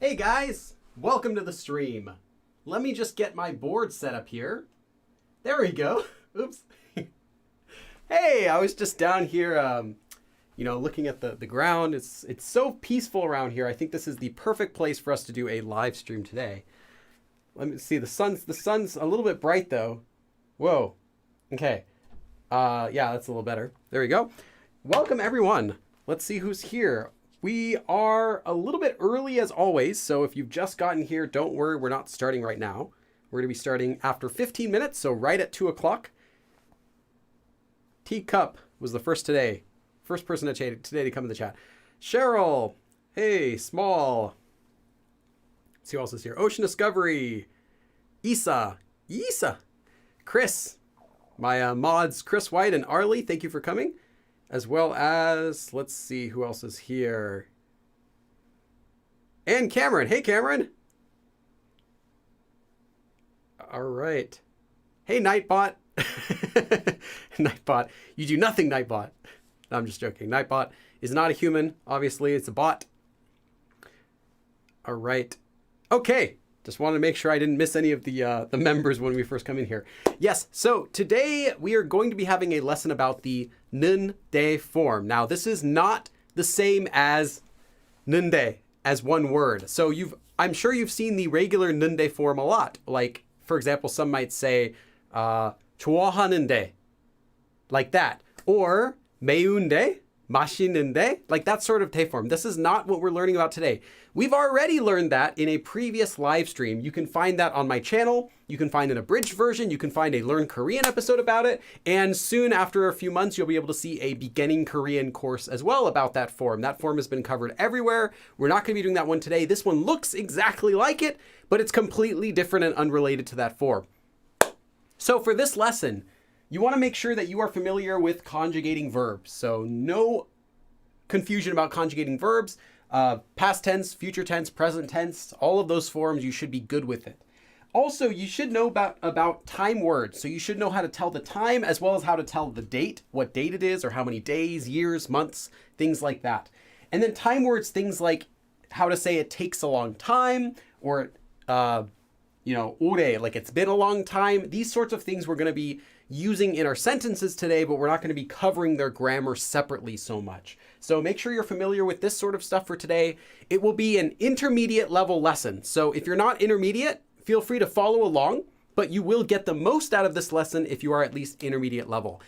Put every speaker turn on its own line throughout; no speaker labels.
Hey guys, welcome to the stream. Let me just get my board set up here. There we go. Oops. Hey, I was just down here, looking at the ground. It's so peaceful around here. I think this is the perfect place for us to do a live stream today. Let me see. The sun's a little bit bright though. Whoa. Okay. Yeah, that's a little better. There we go. Welcome everyone. Let's see who's here. We are a little bit early as always, so if you've just gotten here, don't worry, we're not starting right now. We're going to be starting after 15 minutes, so right at 2 o'clock. Teacup was the first person today to come in the chat. Cheryl, hey, Small. Let's see who else is here. Ocean Discovery, Isa, Chris, my mods, Chris White and Arlie, thank you for coming. As well as, let's see who else is here. And Cameron. Hey, Cameron. All right. Hey, Nightbot. Nightbot. You do nothing, Nightbot. No, I'm just joking. Nightbot is not a human. Obviously, it's a bot. All right. Okay. Just wanted to make sure I didn't miss any of the members when we first come in here. Yes, so today we are going to be having a lesson about the Nunde form. Now, this is not the same as Nunde as one word. So I'm sure you've seen the regular Nunde form a lot. Like, for example, some might say 좋아하는데, like that. Or 매운데, 맛있는데, like that sort of te form. This is not what we're learning about today. We've already learned that in a previous live stream. You can find that on my channel. You can find an abridged version. You can find a Learn Korean episode about it. And soon, after a few months, you'll be able to see a beginning Korean course as well about that form. That form has been covered everywhere. We're not going to be doing that one today. This one looks exactly like it, but it's completely different and unrelated to that form. So for this lesson, you want to make sure that you are familiar with conjugating verbs. So no confusion about conjugating verbs. Past tense, future tense, present tense, all of those forms, you should be good with it. Also, you should know about time words. So you should know how to tell the time as well as how to tell the date, what date it is, or how many days, years, months, things like that. And then time words, things like how to say it takes a long time, or, ore, like it's been a long time. These sorts of things we're going to be using in our sentences today, but we're not going to be covering their grammar separately so much. So make sure you're familiar with this sort of stuff for today. It will be an intermediate level lesson. So if you're not intermediate, feel free to follow along, but you will get the most out of this lesson if you are at least intermediate level.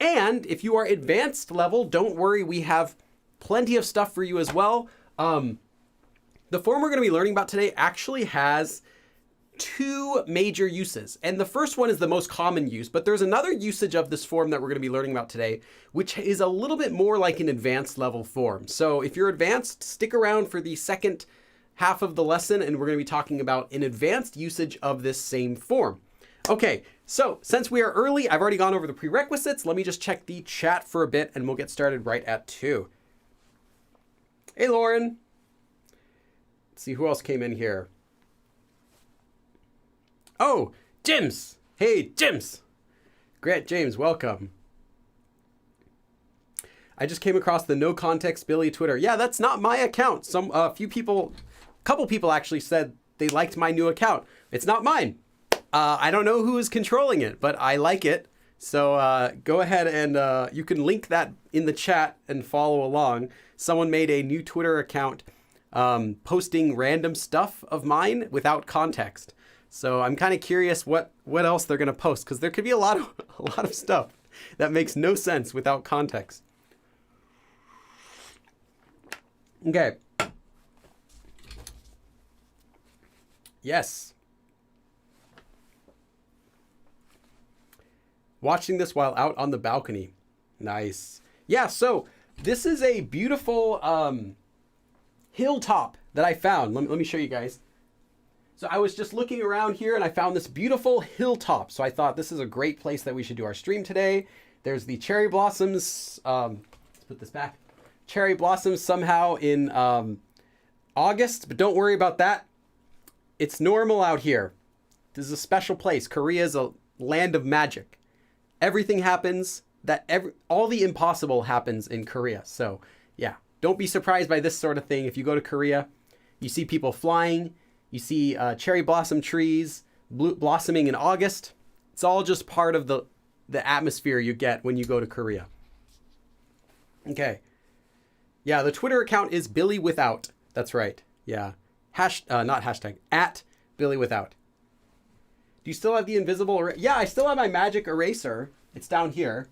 And if you are advanced level, don't worry, we have plenty of stuff for you as well. The form we're going to be learning about today actually has two major uses. And the first one is the most common use, but there's another usage of this form that we're going to be learning about today, which is a little bit more like an advanced level form. So if you're advanced, stick around for the second half of the lesson, and we're going to be talking about an advanced usage of this same form. Okay, so since we are early, I've already gone over the prerequisites. Let me just check the chat for a bit, and we'll get started right at 2. Hey, Lauren. Let's see who else came in here. Oh, James. Hey, James. Grant James, welcome. I just came across the No Context Billy Twitter. Yeah, that's not my account. A couple people actually said they liked my new account. It's not mine. I don't know who is controlling it, but I like it. So go ahead and you can link that in the chat and follow along. Someone made a new Twitter account posting random stuff of mine without context. So I'm kind of curious what else they're going to post, because there could be a lot of stuff that makes no sense without context. Okay. Yes. Watching this while out on the balcony. Nice. Yeah, so this is a beautiful hilltop that I found. Let me show you guys. So I was just looking around here and I found this beautiful hilltop. So I thought this is a great place that we should do our stream today. There's the cherry blossoms. Let's put this back. Cherry blossoms somehow in August, but don't worry about that. It's normal out here. This is a special place. Korea is a land of magic. Everything happens. All the impossible happens in Korea. So yeah, don't be surprised by this sort of thing. If you go to Korea, You see people flying. You see cherry blossom trees blossoming in August. It's all just part of the atmosphere you get when you go to Korea. Okay. Yeah, the Twitter account is Billy Without. That's right. Yeah. Not hashtag, at Billy Without. Do you still have the invisible yeah, I still have my magic eraser. It's down here.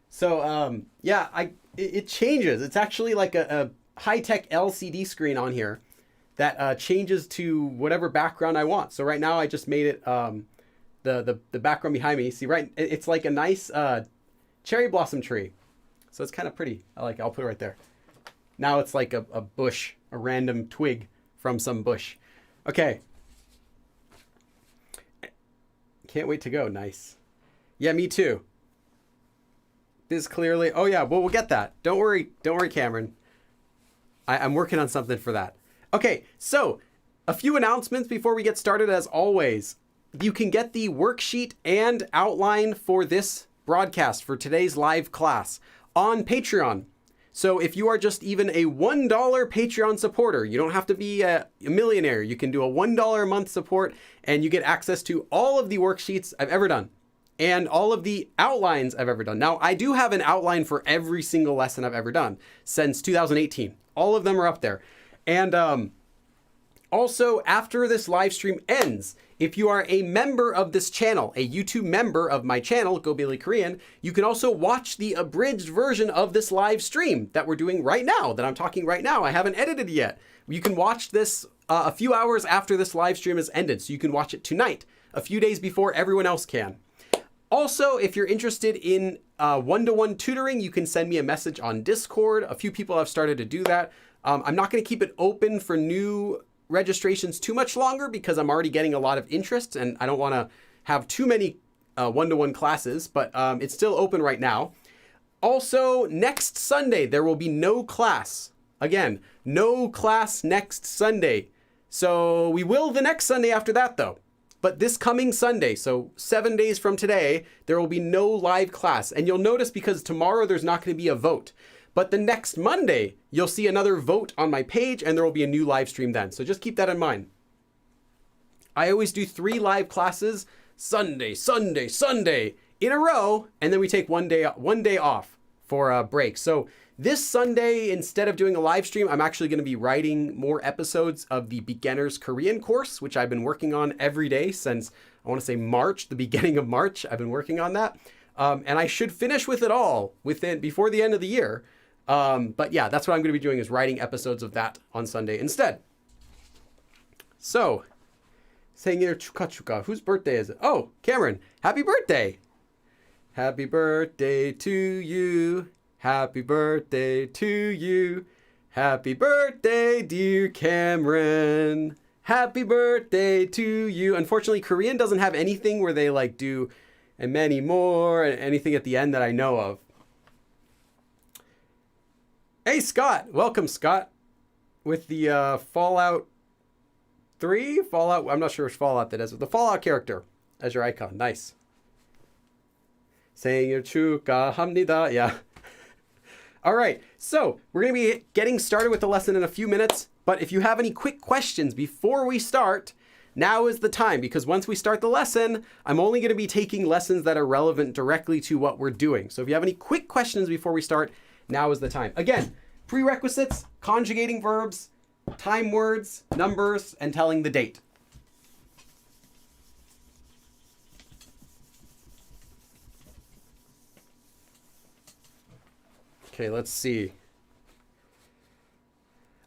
So, yeah, it changes. It's actually like a high-tech LCD screen on here that changes to whatever background I want. So right now I just made it the background behind me. See, right, it's like a nice cherry blossom tree. So it's kind of pretty. I like it. I'll put it right there. Now it's like a bush, a random twig from some bush. Okay. Can't wait to go. Nice. Yeah, me too. This clearly. Oh yeah, well, we'll get that. Don't worry, Cameron. I'm working on something for that. Okay, so a few announcements before we get started. As always, you can get the worksheet and outline for this broadcast for today's live class on Patreon. So if you are just even a $1 Patreon supporter, you don't have to be a millionaire. You can do a $1 a month support and you get access to all of the worksheets I've ever done and all of the outlines I've ever done. Now, I do have an outline for every single lesson I've ever done since 2018. All of them are up there. And also, after this live stream ends, if you are a member of this channel, a YouTube member of my channel, Go Billy Korean, you can also watch the abridged version of this live stream that we're doing right now, that I'm talking right now. I haven't edited yet. You can watch this a few hours after this live stream has ended, so you can watch it tonight, a few days before everyone else can. Also, if you're interested in one-to-one tutoring, you can send me a message on Discord. A few people have started to do that. I'm not going to keep it open for new registrations too much longer because I'm already getting a lot of interest and I don't want to have too many one-to-one classes, but it's still open right now. Also, next Sunday, there will be no class. Again, no class next Sunday. So we will the next Sunday after that though. But this coming Sunday, so 7 days from today, there will be no live class. And you'll notice because tomorrow there's not going to be a vote. But the next Monday, you'll see another vote on my page and there will be a new live stream then. So just keep that in mind. I always do 3 live classes, Sunday, Sunday, Sunday, in a row. And then we take one day off for a break. So this Sunday, instead of doing a live stream, I'm actually going to be writing more episodes of the Beginner's Korean course, which I've been working on every day since, I want to say March, the beginning of March. I've been working on that. And I should finish with it all before the end of the year. But yeah, that's what I'm going to be doing is writing episodes of that on Sunday instead. So, 생일 축하. Whose birthday is it? Oh, Cameron, happy birthday. Happy birthday to you. Happy birthday to you. Happy birthday, dear Cameron. Happy birthday to you. Unfortunately, Korean doesn't have anything where they like do and many more and anything at the end that I know of. Hey, Scott. Welcome, Scott. With the Fallout 3? I'm not sure which Fallout that is. The Fallout character as your icon. Nice. 생일 축하합니다. Yeah. All right, so we're going to be getting started with the lesson in a few minutes, but if you have any quick questions before we start, now is the time, because once we start the lesson, I'm only going to be taking lessons that are relevant directly to what we're doing. So if you have any quick questions before we start, now is the time. Again, prerequisites, conjugating verbs, time words, numbers, and telling the date. Okay, let's see.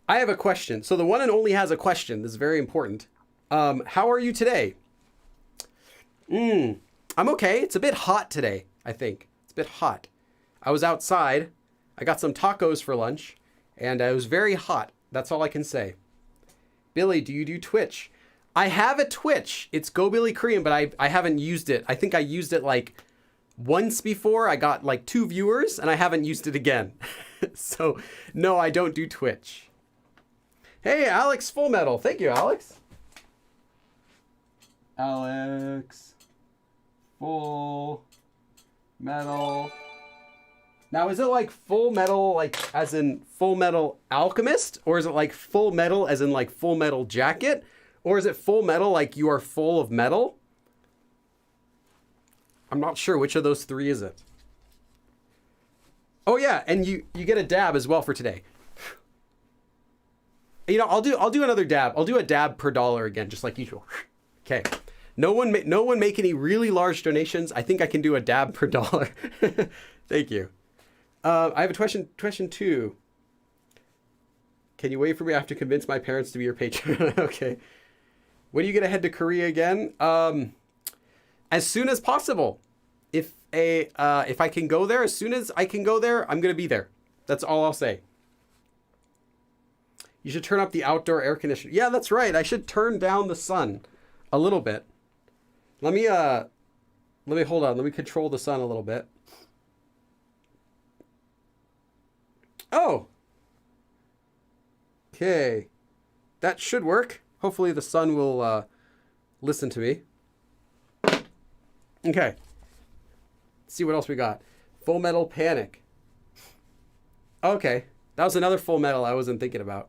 I have a question. So the one and only has a question. This is very important. How are you today? I'm okay. It's a bit hot today, I think. It's a bit hot. I was outside. I got some tacos for lunch, and it was very hot. That's all I can say. Billy, do you do Twitch? I have a Twitch. It's Go Billy Korean, but I haven't used it. I think I used it like once before. I got like 2 viewers and I haven't used it again. So no, I don't do Twitch. Hey, Alex Full Metal. Thank you, Alex. Alex Full Metal. Now, is it like Full Metal, like as in Full Metal Alchemist? Or is it like Full Metal as in like Full Metal Jacket? Or is it Full Metal like you are full of metal? I'm not sure which of those three is it. Oh yeah, and you get a dab as well for today. You know, I'll do another dab. I'll do a dab per dollar again, just like usual. Okay. No one make any really large donations. I think I can do a dab per dollar. Thank you. I have a question 2. Can you wait for me? I have to convince my parents to be your patron. Okay. When are you gonna head to Korea again? As soon as possible. If I can go there, as soon as I can go there, I'm gonna be there. That's all I'll say. You should turn up the outdoor air conditioner. Yeah, that's right. I should turn down the sun a little bit. Let me hold on. Let me control the sun a little bit. Oh. Okay. That should work. Hopefully the sun will listen to me. Okay. Let's see what else we got. Full Metal Panic. Okay. That was another Full Metal I wasn't thinking about.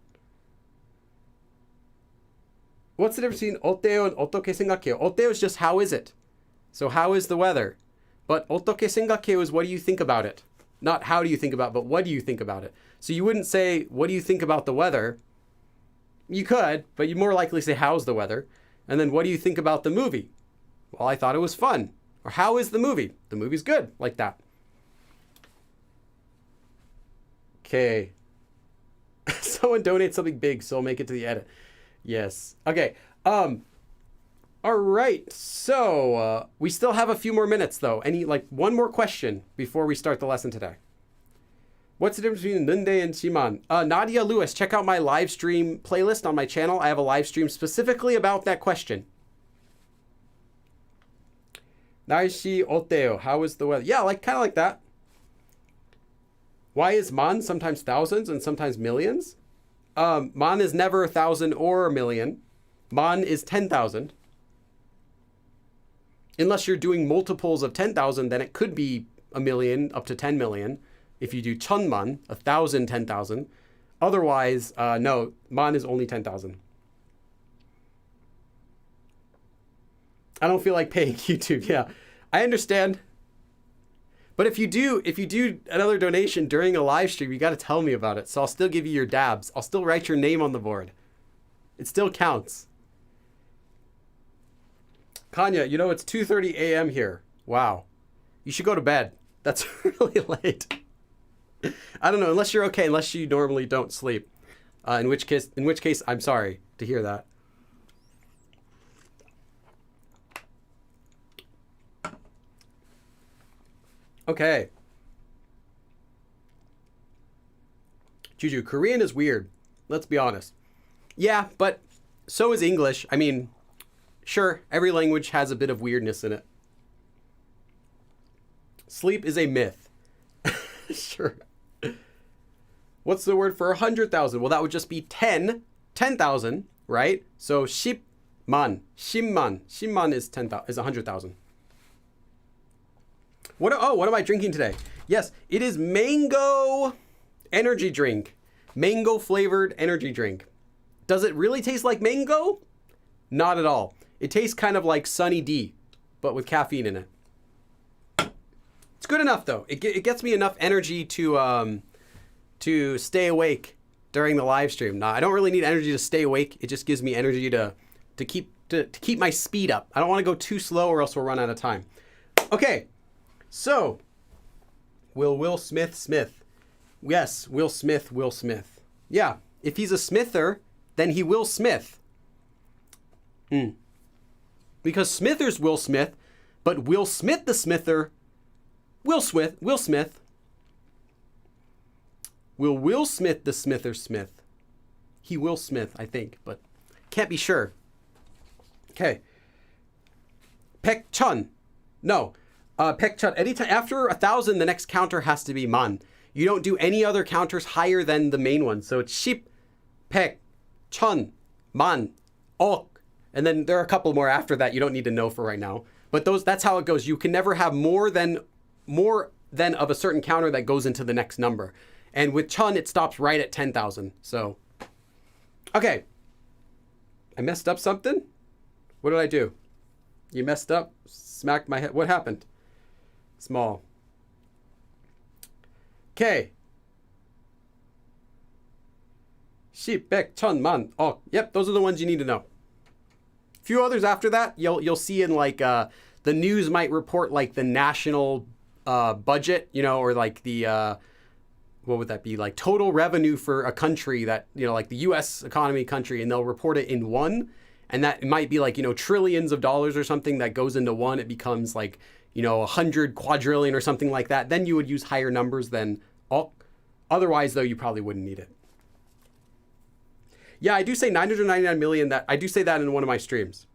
What's the difference between oteo and otoke sengakeo? Oteo is just how is it? So how is the weather? But otoke sengakeo is what do you think about it? Not how do you think about it, but what do you think about it? So you wouldn't say, what do you think about the weather? You could, but you'd more likely say, how's the weather? And then what do you think about the movie? Well, I thought it was fun. Or how is the movie? The movie's good, like that. Okay. Someone donate something big, so I'll make it to the edit. Yes. Okay. All right. So we still have a few more minutes, though. One more question before we start the lesson today. What's the difference between Nunde and Shiman? Nadia Lewis, check out my live stream playlist on my channel. I have a live stream specifically about that question. Naishi oteo. How is the weather? Yeah, kind of like that. Why is man sometimes thousands and sometimes millions? Man is never 1,000 or a million. Man is 10,000. Unless you're doing multiples of 10,000, then it could be a million up to 10 million. If you do 천만, 1,000, 10,000. Otherwise, no, man is only 10,000. I don't feel like paying YouTube. Yeah, I understand. But if you do another donation during a live stream, you got to tell me about it. So I'll still give you your dabs. I'll still write your name on the board. It still counts. Kanya, you know, it's 2:30 a.m. here. Wow. You should go to bed. That's really late. I don't know, unless you're okay, unless you normally don't sleep. In which case, I'm sorry to hear that. Okay. Juju, Korean is weird. Let's be honest. Yeah, but so is English. I mean, sure, every language has a bit of weirdness in it. Sleep is a myth. Sure. What's the word for 100,000? Well, that would just be 10,000, right? So shipman, shimman is 100,000. What am I drinking today? Yes, it is mango energy drink. Mango flavored energy drink. Does it really taste like mango? Not at all. It tastes kind of like Sunny D, but with caffeine in it. It's good enough though. It gets me enough energy to stay awake during the live stream. Now, I don't really need energy to stay awake. It just gives me energy to keep my speed up. I don't want to go too slow or else we'll run out of time. Okay. So, Will Smith. Yes, Will Smith. Yeah, if he's a smither, then he will smith. Because Smither's Will Smith, but Will Smith the smither, Will Smith. Will Smith the smither smith? He will smith, I think, but can't be sure. Okay. Pekchun. No. Pekchun. Anytime after 1,000, the next counter has to be man. You don't do any other counters higher than the main one. So it's ship, pek, chun, man, ok. And then there are a couple more after that you don't need to know for right now. But that's how it goes. You can never have more then of a certain counter that goes into the next number. And with chun, it stops right at 10,000. So, okay. I messed up something? What did I do? You messed up? Smacked my head. What happened? Small. Okay. Ship, baek, chun, man. Oh, yep, those are the ones you need to know. A few others after that, you'll see in like the news might report like the national budget, you know, or like the what would that be, like total revenue for a country that, you know, like the U.S. economy country, and they'll report it in one, and that it might be like, you know, trillions of dollars or something that goes into one. It becomes like, you know, 100 quadrillion or something like that. Then you would use higher numbers than all. Otherwise, though, you probably wouldn't need it. Yeah, I do say 999 million. That I do say that in one of my streams.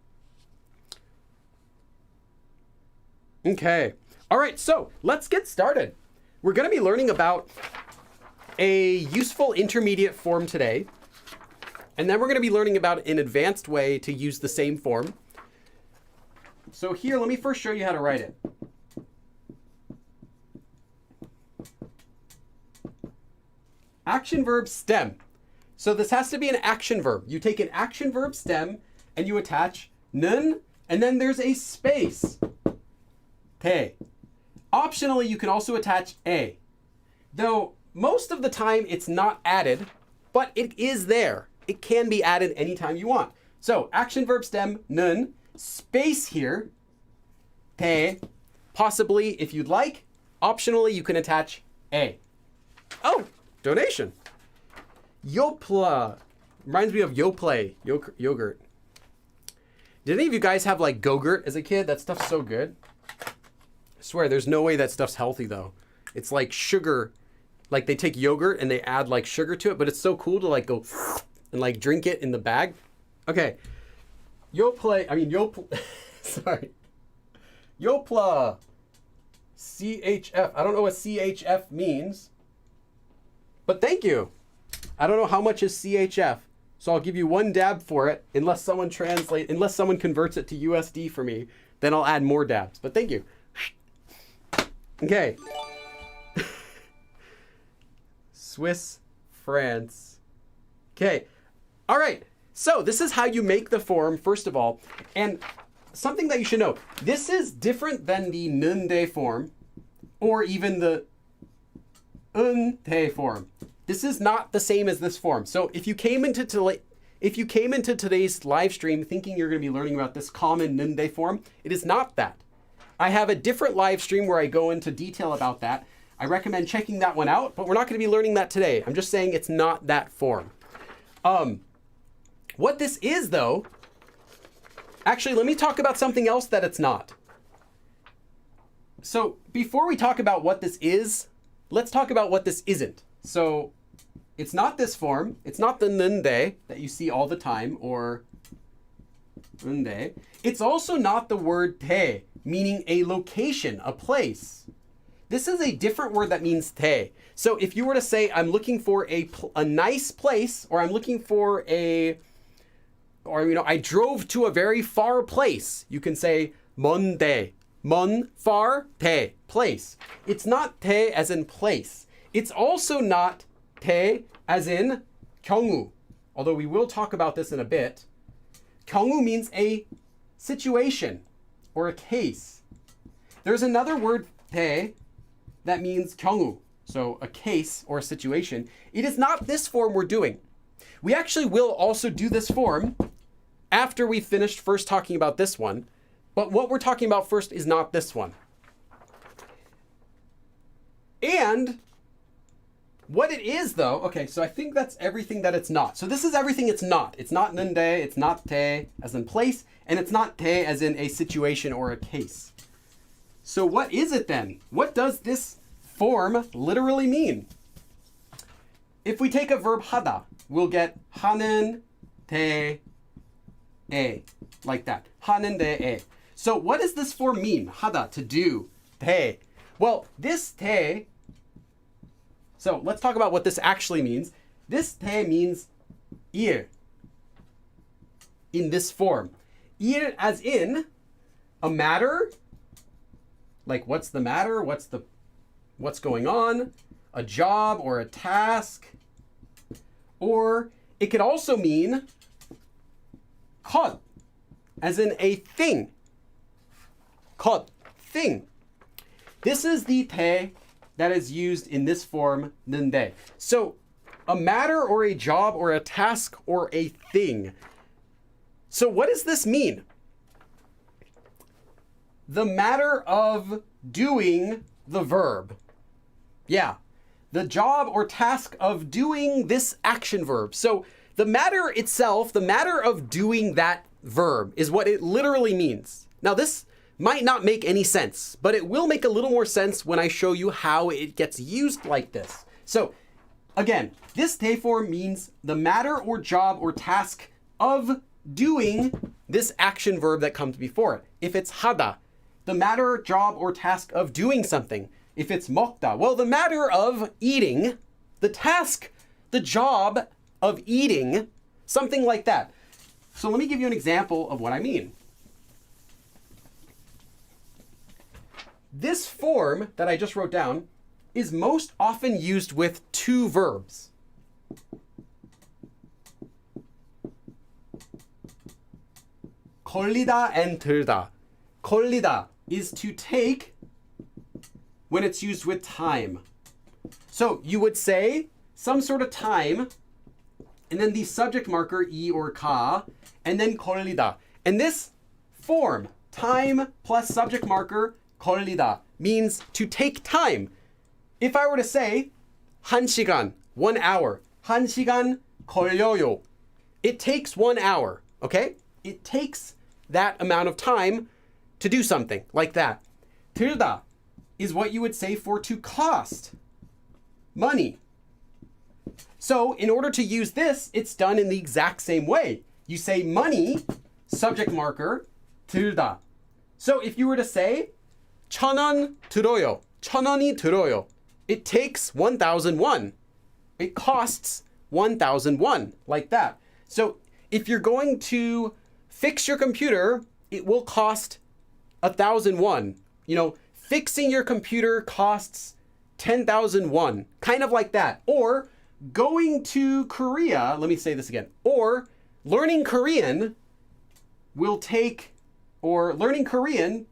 Okay. All right, so let's get started. We're going to be learning about a useful intermediate form today. And then we're going to be learning about an advanced way to use the same form. So here, let me first show you how to write it. Action verb stem. So this has to be an action verb. You take an action verb stem and you attach nun, and then there's a space. Te. Optionally, you can also attach a. Though most of the time it's not added, but it is there. It can be added anytime you want. So action verb stem, nun, space here, te. Possibly, if you'd like, optionally you can attach a. Oh, donation. Yopla. Reminds me of Yoplait, yogurt. Did any of you guys have like Go-Gurt as a kid? That stuff's so good. I swear, there's no way that stuff's healthy though. It's like sugar. Like they take yogurt and they add like sugar to it, but it's so cool to like go and like drink it in the bag. Okay. Sorry. Yopla. CHF. I don't know what CHF means, but thank you. I don't know how much is CHF, so I'll give you one dab for it, unless someone converts it to USD for me, then I'll add more dabs, but thank you. Okay. Swiss, France. Okay. All right. So this is how you make the form, first of all. And something that you should know, this is different than the Nunde form or even the Unte form. This is not the same as this form. So if you came into today's live stream thinking you're going to be learning about this common Nunde form, it is not that. I have a different live stream where I go into detail about that. I recommend checking that one out, but we're not going to be learning that today. I'm just saying it's not that form. What this is, though, actually, let me talk about something else that it's not. So before we talk about what this is, let's talk about what this isn't. So it's not this form. It's not the Nunde that you see all the time, or Nunde. It's also not the word te, meaning a location, a place. This is a different word that means te. So if you were to say, I'm looking for a nice place, or I'm looking for I drove to a very far place, you can say 먼데. 먼, far, te, place. It's not te as in place. It's also not te as in 경우, although we will talk about this in a bit. 경우 means a situation or a case. There's another word te that means 경우, so a case or a situation. It is not this form we're doing. We actually will also do this form after we finished first talking about this one, but what we're talking about first is not this one. And what it is, though, okay, so I think that's everything that it's not. So this is everything it's not. It's not nunde, it's not te as in place, and it's not te as in a situation or a case. So what is it then? What does this form literally mean? If we take a verb hada, we'll get 하는 데 에, like that. 하는 데 에. So what does this form mean? hada, to do. 대. Well, this 대, so let's talk about what this actually means. This 대 means 일 in this form. 일 as in a matter, like what's the matter? What's the what's going on, a job or a task, or it could also mean 것, as in a thing. 것, thing. This is the 대 that is used in this form, Nunde. So a matter or a job or a task or a thing. So what does this mean? The matter of doing the verb. Yeah, the job or task of doing this action verb. So the matter itself, the matter of doing that verb is what it literally means. Now this might not make any sense, but it will make a little more sense when I show you how it gets used like this. So again, this 대 form means the matter or job or task of doing this action verb that comes before it. If it's 하다, the matter, job, or task of doing something. If it's 먹다, well, the matter of eating, the task, the job of eating, something like that. So let me give you an example of what I mean. This form that I just wrote down is most often used with two verbs. 걸리다 and 들다. 걸리다 is to take when it's used with time. So you would say some sort of time, and then the subject marker 이 or 가, and then 걸리다. And this form, time plus subject marker 걸리다, means to take time. If I were to say 1시간, 1 hour, 1시간 걸려요, it takes 1 hour, okay? It takes that amount of time to do something like that. 들다 is what you would say for to cost, money. So in order to use this, it's done in the exact same way. You say money, subject marker, 들다. So if you were to say 1,000원 들어요, 1,000원이 들어요, it takes 1,001. It costs 1,001, like that. So if you're going to fix your computer, it will cost 1,001. You know, fixing your computer costs 10,001, kind of like that. Or going to Korea, let me say this again, or learning Korean will take, or learning Korean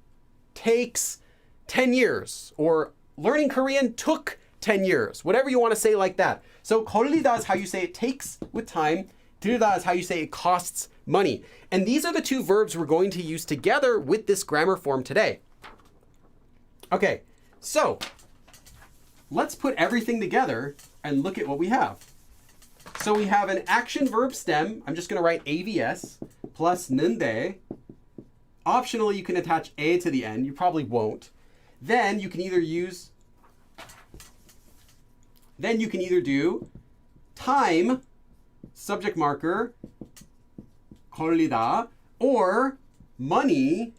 takes 10 years, or learning Korean took 10 years, whatever you want to say like that. So 걸리다 is how you say it takes with time. 들다 is how you say it costs money. And these are the two verbs we're going to use together with this grammar form today. Okay, so let's put everything together and look at what we have. So we have an action verb stem. I'm just going to write AVS plus Nunde. Optionally, you can attach A to the end. You probably won't. Then you can either do time, subject marker, 걸리다, or money,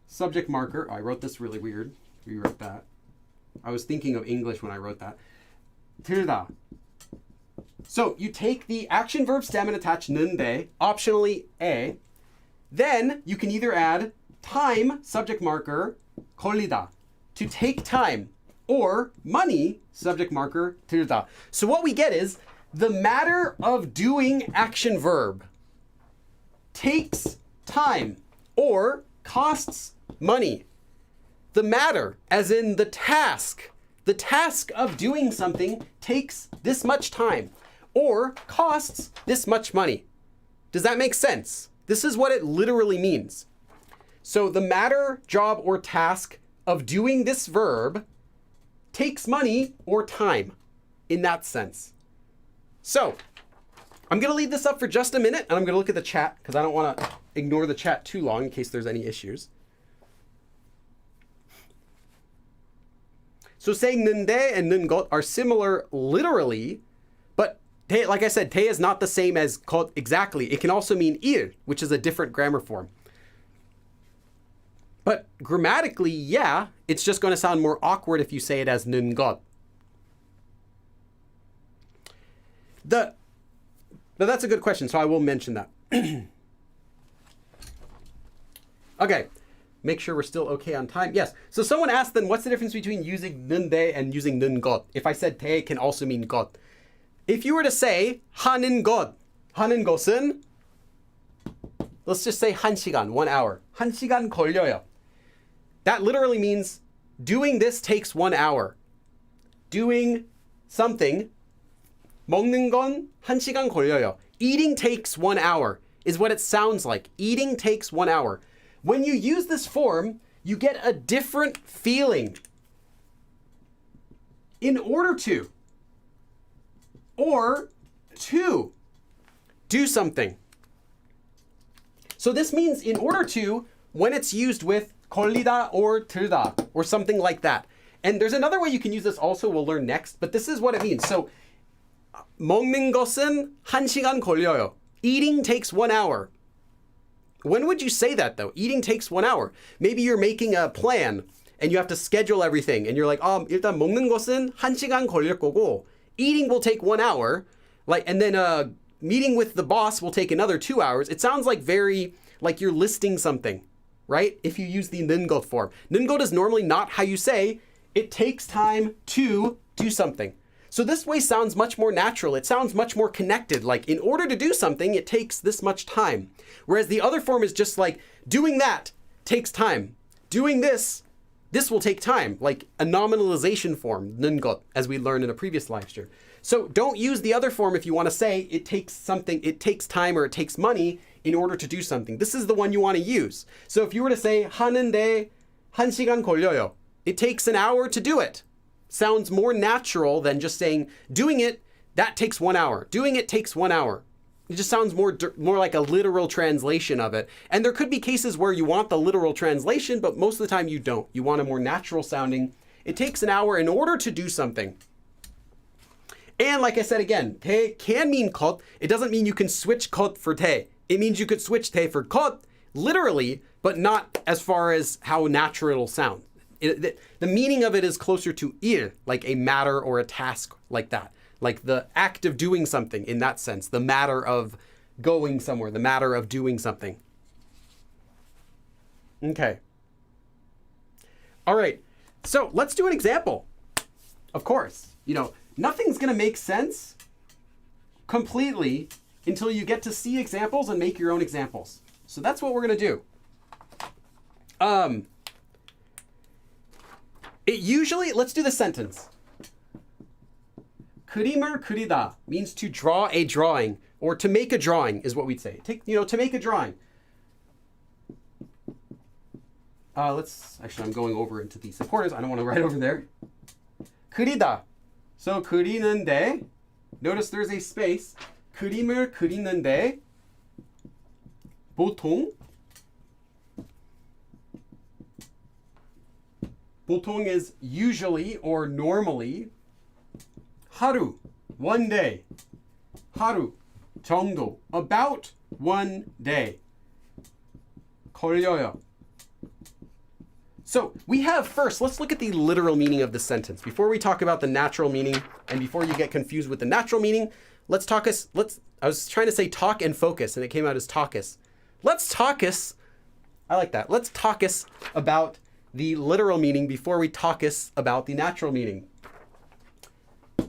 subject marker. Oh, I wrote this really weird. Rewrote that. I was thinking of English when I wrote that. 들다. So you take the action verb stem and attach Nunde, optionally A. Then you can either add time, subject marker, 걸리다, to take time, or money, subject marker, 들다. So what we get is the matter of doing action verb takes time or costs money. The matter, as in the task of doing something takes this much time or costs this much money. Does that make sense? This is what it literally means. So the matter, job, or task of doing this verb takes money or time in that sense. So I'm going to leave this up for just a minute, and I'm going to look at the chat because I don't want to ignore the chat too long in case there's any issues. So saying Nunde and Nungot are similar literally, but 대, like I said, 대 is not the same as got exactly. It can also mean 일, which is a different grammar form. But grammatically, yeah, it's just going to sound more awkward if you say it as Nungot. But that's a good question, so I will mention that. Okay, make sure we're still okay on time. Yes. So someone asked then, what's the difference between using Nunde and using Nungot? If I said 대 can also mean got. If you were to say 하는 것, 하는 것은, let's just say 1시간, 1 hour. 1시간 걸려요. That literally means doing this takes 1 hour. Doing something, 먹는 건 1시간 걸려요. Eating takes 1 hour is what it sounds like. Eating takes 1 hour. When you use this form, you get a different feeling. In order to, or to do something. So this means in order to, when it's used with 걸리다 or 들다 or something like that. And there's another way you can use this also, we'll learn next, but this is what it means. So 먹는 것은 1시간 걸려요. Eating takes 1 hour. When would you say that though? Eating takes 1 hour. Maybe you're making a plan and you have to schedule everything and you're like, 일단 먹는 것은 1시간 걸릴 거고 eating will take 1 hour. And then meeting with the boss will take another 2 hours. It sounds like very like you're listing something, right? If you use the nungot form. Nungot is normally not how you say it takes time to do something. So this way sounds much more natural. It sounds much more connected. Like in order to do something, it takes this much time. Whereas the other form is just like doing that takes time. Doing this will take time. Like a nominalization form, nungot, as we learned in a previous live stream. So don't use the other form if you want to say it takes something, it takes time or it takes money in order to do something. This is the one you want to use. So if you were to say 하는데 1시간 걸려요, it takes an hour to do it. Sounds more natural than just saying doing it, that takes 1 hour. Doing it takes 1 hour. It just sounds more like a literal translation of it. And there could be cases where you want the literal translation, but most of the time you don't. You want a more natural sounding. It takes an hour in order to do something. And like I said again, 대 can mean 것. It doesn't mean you can switch 것 for 대. It means you could switch 대 for 것, literally, but not as far as how natural it'll sound. The meaning of it is closer to 일, like a matter or a task like that. Like the act of doing something in that sense. The matter of going somewhere. The matter of doing something. Okay. All right. So let's do an example. Of course, nothing's going to make sense completely until you get to see examples and make your own examples. So that's what we're going to do. Let's do the sentence. 그림을 그리다 means to draw a drawing, or to make a drawing is what we'd say. To make a drawing. I'm going over into the supporters. I don't want to write over there. 그리다. So 그리는데, notice there's a space. 그림을 그리는데, 보통 is usually or normally. 하루, 1 day. 하루, 정도, about 1 day. 걸려요. So we have first, let's look at the literal meaning of the sentence. Before we talk about the natural meaning, and before you get confused with the natural meaning, I was trying to say talk and focus, and it came out as talkus. I like that. Let's talkus about the literal meaning before we talkus about the natural meaning.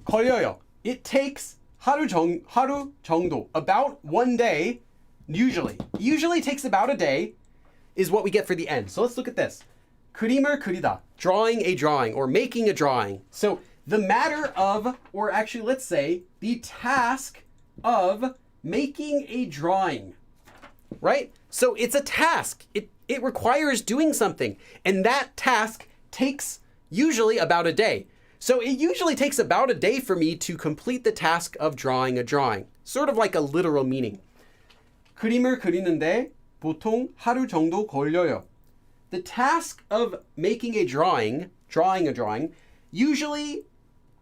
걸려요. It takes 하루 정도, about 1 day, usually. Usually takes about a day is what we get for the end. So let's look at this. 그림을 그리다, drawing a drawing or making a drawing. So the matter of, or actually let's say the task of making a drawing, right? So it's a task. It requires doing something, and that task takes usually about a day. So it usually takes about a day for me to complete the task of drawing a drawing, sort of like a literal meaning. 그림을 그리는데 보통 하루 정도 걸려요. The task of making a drawing, usually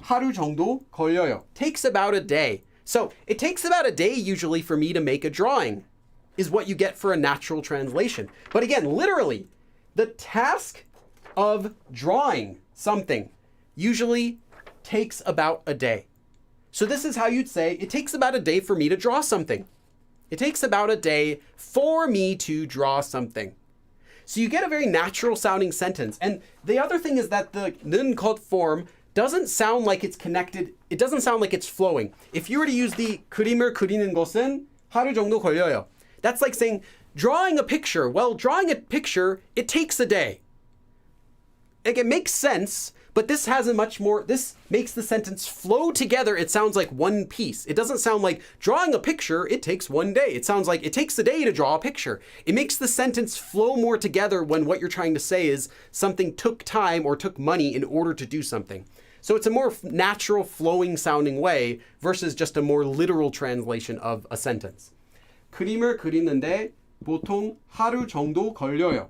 하루 정도 걸려요. Takes about a day. So it takes about a day usually for me to make a drawing, is what you get for a natural translation. But again, literally, the task of drawing something usually takes about a day. So this is how you'd say, it takes about a day for me to draw something. It takes about a day for me to draw something. So you get a very natural sounding sentence. And the other thing is that the 는 것 form doesn't sound like it's connected. It doesn't sound like it's flowing. If you were to use the 그림을 그리는 것은 하루 정도 걸려요. That's like saying drawing a picture. Well, drawing a picture, it takes a day. Like, it makes sense, but this has a much more, this makes the sentence flow together. It sounds like one piece. It doesn't sound like drawing a picture, it takes one day. It sounds like it takes a day to draw a picture. It makes the sentence flow more together when what you're trying to say is something took time or took money in order to do something. So it's a more natural flowing sounding way versus just a more literal translation of a sentence. 그림을 그리는데 보통 하루 정도 걸려요.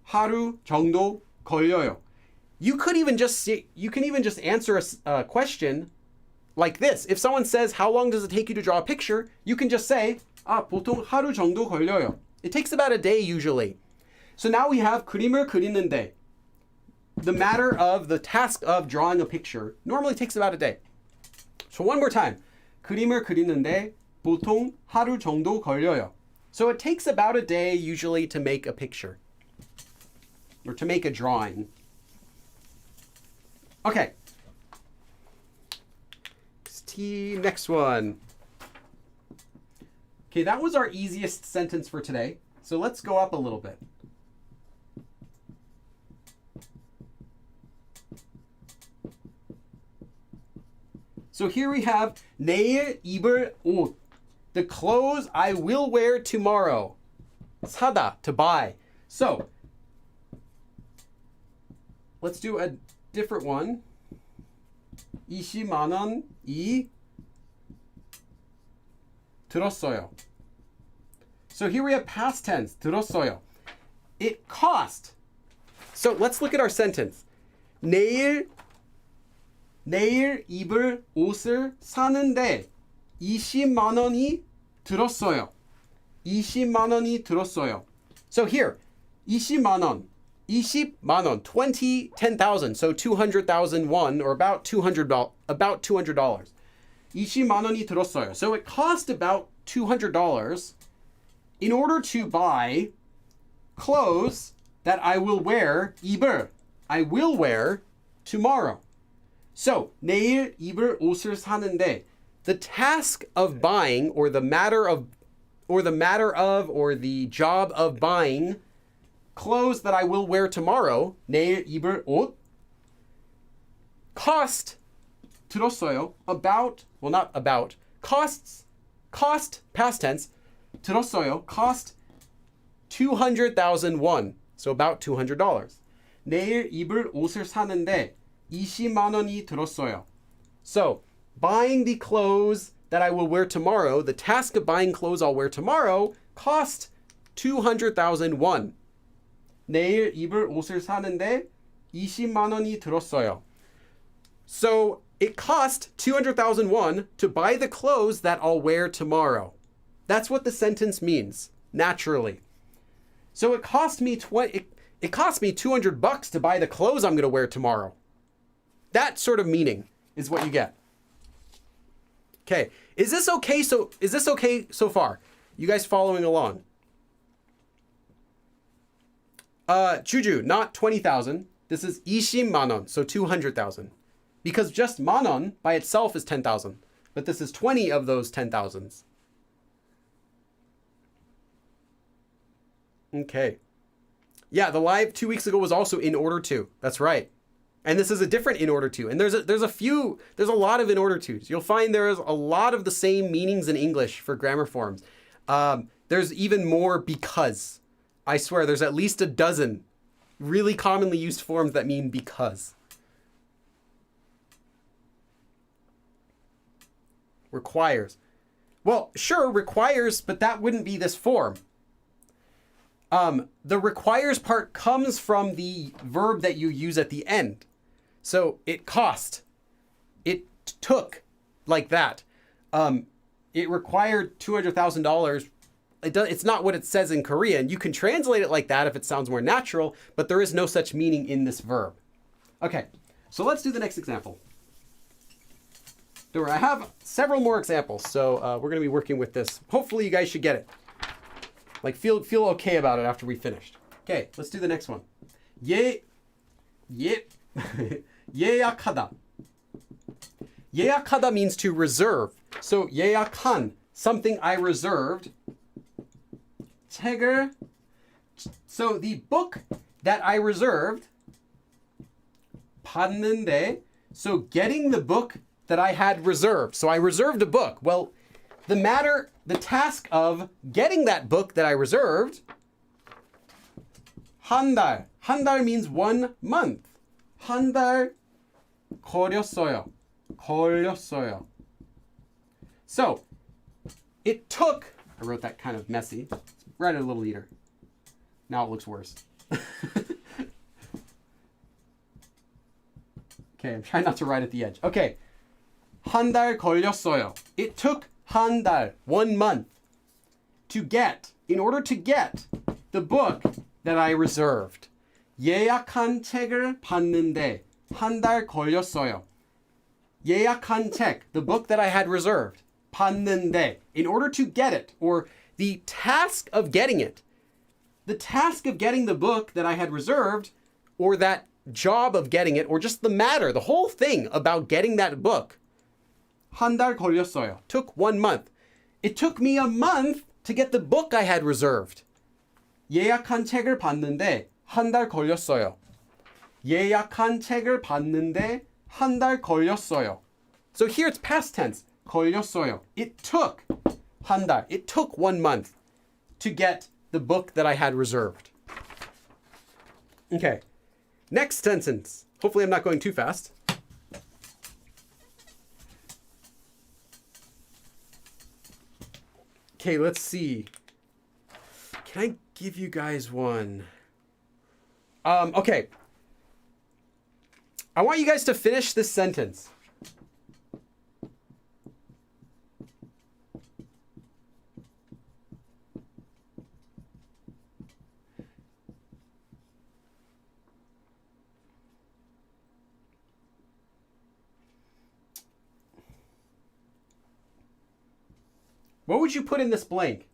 하루 정도 걸려요. You can even just answer a question like this. If someone says, how long does it take you to draw a picture? You can just say, 보통 하루 정도 걸려요. It takes about a day usually. So now we have 그림을 그리는데. The matter of the task of drawing a picture normally takes about a day. So one more time. 그림을 그리는데 보통 하루 정도 걸려요. So it takes about a day usually to make a picture or to make a drawing. Okay. Next one. Okay, that was our easiest sentence for today. So let's go up a little bit. So here we have 내일 입을 옷. The clothes I will wear tomorrow. 사다, to buy. So let's do a different one. 20만 원이 들었어요. So here we have past tense, 들었어요. It cost. So let's look at our sentence. 내일 입을 옷을 사는데 20만 원이 들었어요. 20만 원이 들었어요. So here, 20만 원. 20만 원, 10,000, so 200,000 won, or about $200. $20만 원이 들었어요. So it cost about $200 in order to buy clothes that I will wear, 입을, I will wear tomorrow. So 내일 입을 옷을 사는데, the task of buying, or the job of buying clothes that I will wear tomorrow, 내일 입을 옷, cost, 들었어요, cost, past tense, 들었어요, cost 200,000 won, so about $200. 내일 입을 옷을 사는데 20만 원이 들었어요. So, buying the clothes that I will wear tomorrow, the task of buying clothes I'll wear tomorrow, cost 200,000 won. 내일 입을 옷을 사는데 20만 원이 들었어요. So it cost 200,000 won to buy the clothes that I'll wear tomorrow. That's what the sentence means, naturally. So it cost me $200 to buy the clothes I'm going to wear tomorrow. That sort of meaning is what you get. Okay, is this okay so far? You guys following along? Juju, not 20,000. This is 20만 원, so 200,000. Because just 만 원 by itself is 10,000. But this is 20 of those 10,000s. Okay. Yeah, the live 2 weeks ago was also in order to. That's right. And this is a different in order to. And there's a lot of in order to's. You'll find there's a lot of the same meanings in English for grammar forms. There's even more because. I swear, there's at least a dozen really commonly used forms that mean because. Requires. Well, sure, requires, but that wouldn't be this form. The requires part comes from the verb that you use at the end. So it cost. It took, like that. It required $200,000. It's not what it says in Korean. You can translate it like that if it sounds more natural, but there is no such meaning in this verb. Okay, so let's do the next example. I have several more examples, so we're going to be working with this. Hopefully you guys should get it. Like, feel okay about it after we finished. Okay, let's do the next one. 예약하다. 예약하다 means to reserve. So 예약한, something I reserved. 책을, so the book that I reserved. 받는데, so getting the book that I had reserved. So I reserved a book. Well, the task of getting that book that I reserved, 한 달. 한 달 means 1 month. 한 달 걸렸어요. 걸렸어요. So, it took, I wrote that kind of messy. Write it a little neater. Now it looks worse. Okay, I'm trying not to write at the edge. Okay. 한 달 걸렸어요. It took 한 달, 1 month, to get, in order to get the book that I reserved. 예약한 책을 받는데 한 달 걸렸어요. 예약한 책, the book that I had reserved. 받는데, in order to get it, or the task of getting it. The task of getting the book that I had reserved, or that job of getting it, or just the matter, the whole thing about getting that book. 한 달 걸렸어요. Took 1 month. It took me a month to get the book I had reserved. 예약한 책을 봤는데 한 달 걸렸어요. 예약한 책을 봤는데 한 달 걸렸어요. So here it's past tense. 걸렸어요. It took 한 달. It took 1 month to get the book that I had reserved. Okay. Next sentence. Hopefully I'm not going too fast. Okay, let's see. Can I give you guys one? Okay. I want you guys to finish this sentence. What would you put in this blank?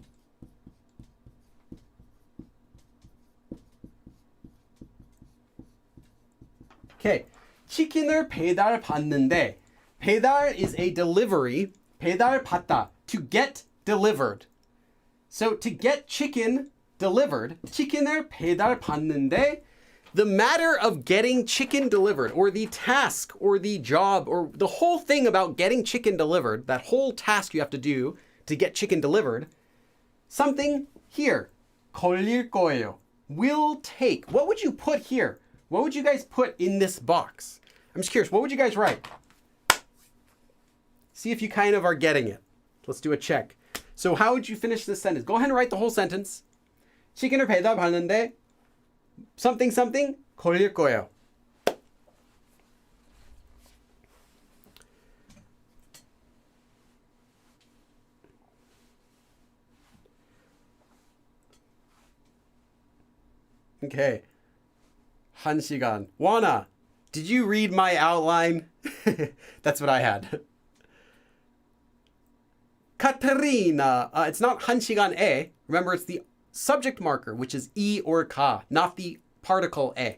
Okay. 치킨을 배달 받는데, 배달 is a delivery. 배달 받다, to get delivered. So to get chicken delivered, 치킨을 배달 받는데, the matter of getting chicken delivered, or the task, or the job, or the whole thing about getting chicken delivered, that whole task you have to do to get chicken delivered, something here, 걸릴 거예요, will take. What would you put here? What would you guys put in this box? I'm just curious, what would you guys write? See if you kind of are getting it. Let's do a check. So how would you finish this sentence? Go ahead and write the whole sentence. 치킨을 배달받는데 something something 걸릴 거예요. Okay. 1시간. Juana, did you read my outline? That's what I had. Katerina. It's not 1시간에. Remember, it's the subject marker, which is e or ka, not the particle e.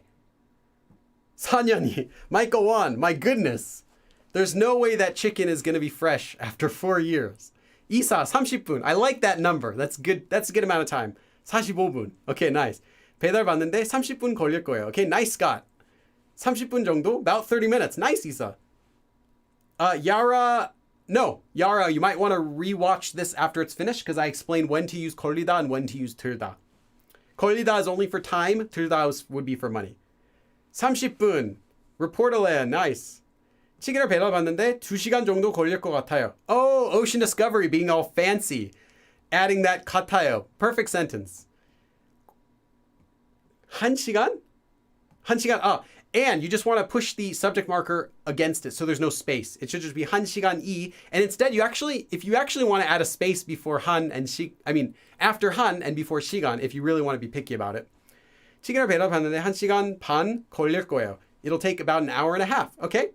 4년이. Might go on. My goodness. There's no way that chicken is going to be fresh after 4 years. 이사 30분. I like that number. That's good. That's a good amount of time. 45분. Okay, nice. 배달 받는데 30분 걸릴 거예요. Okay, nice, Scott. 30분 정도? About 30 minutes. Nice, Isa. Yara, you might want to rewatch this after it's finished because I explained when to use 걸리다 and when to use 들다. 걸리다 is only for time. 들다 would be for money. 30분. reporter래. Nice. 치킨을 배달 받는데 2시간 정도 걸릴 것 같아요. Oh, Ocean Discovery being all fancy. Adding that 같아요. Perfect sentence. 1시간? 1시간. And you just want to push the subject marker against it so there's no space. It should just be 1시간이. And instead, if you actually want to add a space before 한 and after 한 and before 시간, if you really want to be picky about it. 치킨을 배달받는데 1시간 반 걸릴 거예요. It'll take about an hour and a half. Okay?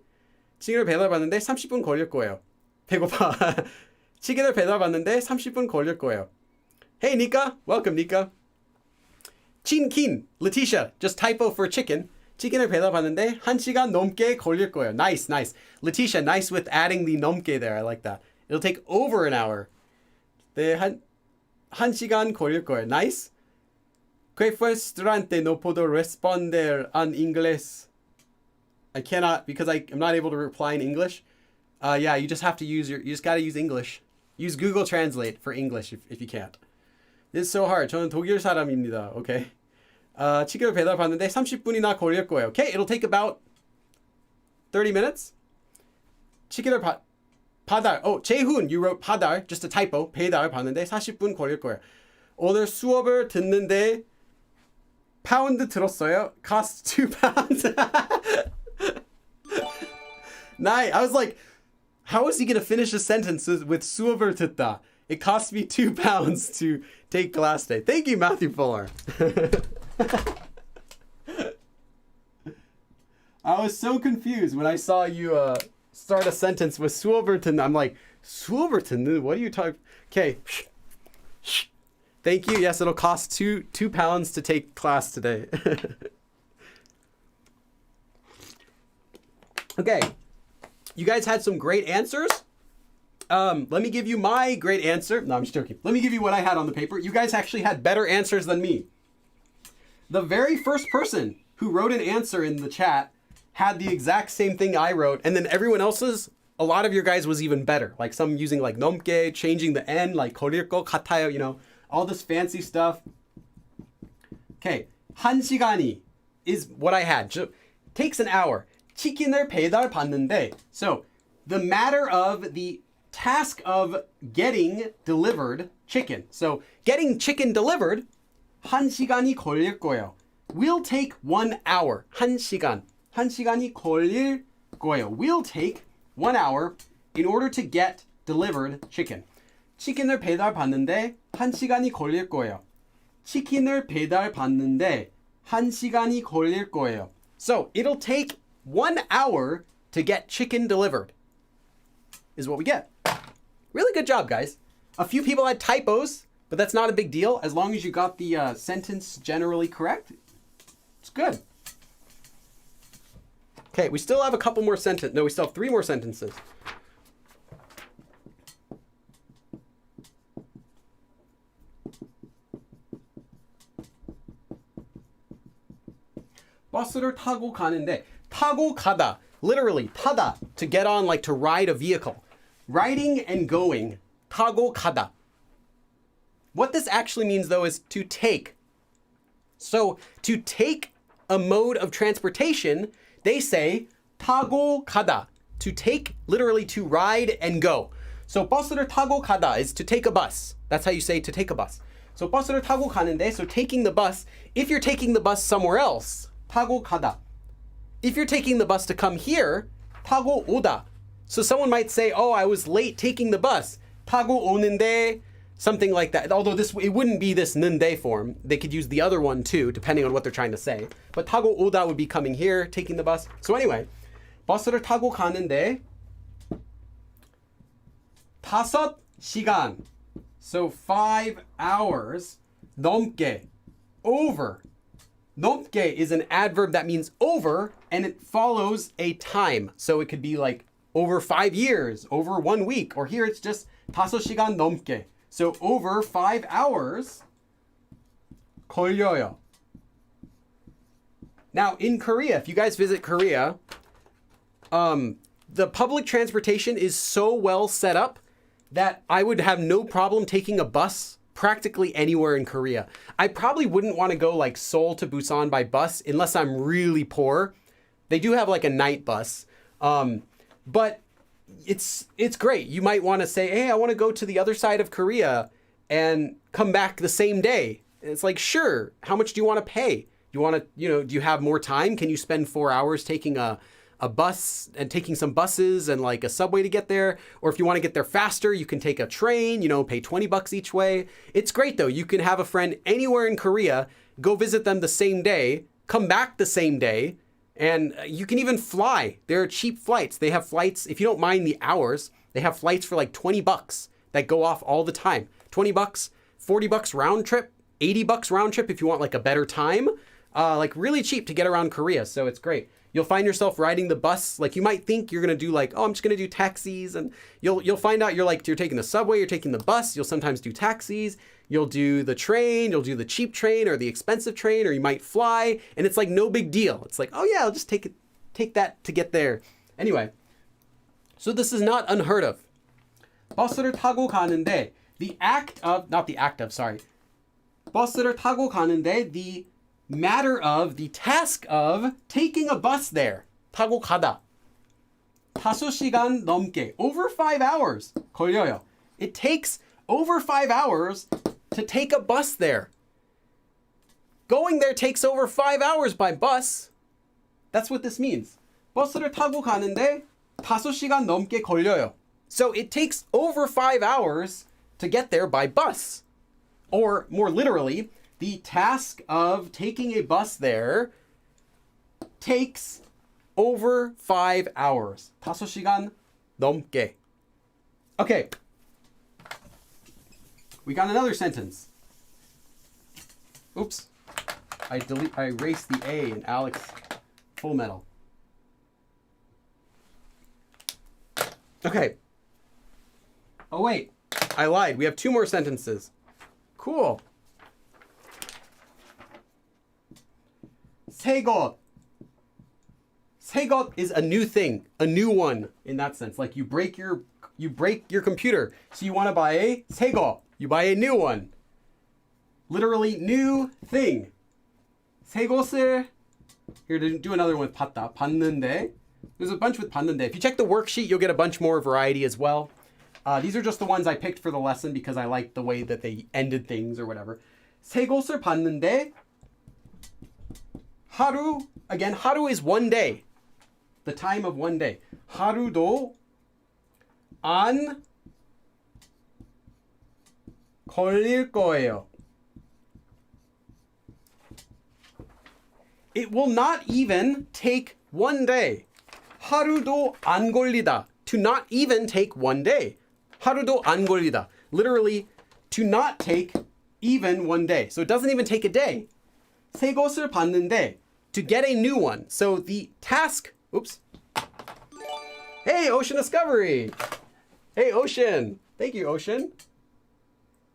치킨을 배달받는데 30분 걸릴 거예요. 배고파. 치킨을 배달받는데 30분 걸릴 거예요. Hey, Nika. Welcome, Nika. 친킨, Letitia, just typo for chicken. 치킨을 배달받는데 1시간 넘게 걸릴 거예요. Nice, nice. Letitia, nice with adding the 넘게 there. I like that. It'll take over an hour. 네, 한 시간 걸릴 거예요. Nice. Que fue durante no puedo responder en inglés. I cannot because I'm not able to reply in English. Yeah, you just have to use you just got to use English. Use Google Translate for English if you can't. It's so hard. 저는 독일 사람입니다. Okay. 치킨을 배달받는데 30분이나 걸릴 거예요. Okay, it'll take about 30 minutes. 치킨을 받을. Oh, 재훈, you wrote 받을, just a typo. 배달 받는데 40분 걸릴 거예요. 오늘 수업을 듣는데 파운드 들었어요. Cost 2 pounds. Nice. I was like, how is he going to finish a sentence with 수업을 듣다? It cost me 2 pounds to take class today. Thank you, Matthew Fuller. I was so confused when I saw you start a sentence with 수업을 듣는. I'm like, 수업을 듣는? What are you talking? Okay. Thank you. Yes, it'll cost 2 pounds to take class today. Okay. You guys had some great answers. Let me give you my great answer. No, I'm just joking. Let me give you what I had on the paper. You guys actually had better answers than me. The very first person who wrote an answer in the chat had the exact same thing I wrote. And then everyone else's, a lot of your guys was even better. Like some using like 넘게, changing the N, like 걸릴 거 같아요, you know, all this fancy stuff. Okay. 1시간이 is what I had. Takes an hour. 치킨을 배달 받는데. So the matter of the task of getting delivered chicken. So getting chicken delivered, 1시간이 걸릴 거예요. Will take 1 hour. 1시간. 1시간이 걸릴 거예요. Will take 1 hour in order to get delivered chicken. 치킨을 배달 받는데 1시간이 걸릴 거예요. 치킨을 배달 받는데 1시간이 걸릴 거예요. So it'll take 1 hour to get chicken delivered is what we get. Really good job, guys. A few people had typos, but that's not a big deal. As long as you got the sentence generally correct, it's good. Okay, we still have a couple more sentences. No, we still have 3 more sentences. 버스를 타고 가는데 타고 가다, literally 타다, to get on, like to ride a vehicle. Riding and going, 타고 가다. What this actually means though is to take. So to take a mode of transportation, they say 타고 가다. To take, literally to ride and go. So 버스를 타고 가다 is to take a bus. That's how you say to take a bus. So 버스를 타고 가는데, so taking the bus, if you're taking the bus somewhere else, 타고 가다. If you're taking the bus to come here, 타고 오다. So someone might say, oh, I was late taking the bus. 타고 오는데, something like that. Although it wouldn't be this Nunde form. They could use the other one too, depending on what they're trying to say. But 타고 오다 would be coming here, taking the bus. So anyway, 버스를 타고 가는데 5시간. So 5 hours. 넘게. Over. 넘게 is an adverb that means over, and it follows a time. So it could be like over 5 years, over 1 week, or here it's just 5시간 넘게. So over 5 hours, 걸려요. Now in Korea, if you guys visit Korea, the public transportation is so well set up that I would have no problem taking a bus practically anywhere in Korea. I probably wouldn't want to go like Seoul to Busan by bus unless I'm really poor. They do have like a night bus. But it's great. You might want to say, hey, I want to go to the other side of Korea and come back the same day. And it's like, sure. How much do you want to pay? You want to, do you have more time? Can you spend 4 hours taking a bus and taking some buses and like a subway to get there? Or if you want to get there faster, you can take a train, pay $20 each way. It's great though. You can have a friend anywhere in Korea, go visit them the same day, come back the same day, and you can even fly. There are cheap flights. They have flights, if you don't mind the hours, they have flights for like $20 that go off all the time. $20, $40 round trip. $80 round trip if you want like a better time. Like really cheap to get around Korea, so it's great. You'll find yourself riding the bus. Like you might think you're gonna do like, oh, I'm just gonna do taxis, and you'll find out you're taking the subway, you're taking the bus. You'll sometimes do taxis. You'll do the train. You'll do the cheap train or the expensive train, or you might fly, and it's like no big deal. It's like, oh yeah, I'll just take that to get there. Anyway, so this is not unheard of. 버스를 타고 가는데 버스를 타고 가는데 the matter of, the task of taking a bus there. 타고 가다. 5시간 넘게, over 5 hours 걸려요. It takes over 5 hours to take a bus there. Going there takes over 5 hours by bus. That's what this means. 버스를 타고 가는데 5시간 넘게 걸려요. So it takes over 5 hours to get there by bus. Or more literally, the task of taking a bus there takes over 5 hours. 5시간 넘게. Okay. We got another sentence. Oops. I erased the A in Alex Full Metal. Okay. Oh wait, I lied. We have 2 more sentences. Cool. 새 것. 새 것 is a new thing, a new one in that sense. Like you break your computer, so you want to buy a 새 것. You buy a new one. Literally new thing. 새 것을, here to do another one with 받다. 받는데. There's a bunch with 받는데. If you check the worksheet, you'll get a bunch more variety as well. These are just the ones I picked for the lesson because I like the way that they ended things or whatever. 새 것을 받는데 하루, again, 하루 is one day. The time of one day. 하루도 안 걸릴 거예요. It will not even take one day. 하루도 안 걸리다. To not even take one day. 하루도 안 걸리다. Literally, to not take even one day. So it doesn't even take a day. 새 것을 받는데, to get a new one. So the task, oops. Hey, Ocean Discovery. Hey, Ocean. Thank you, Ocean.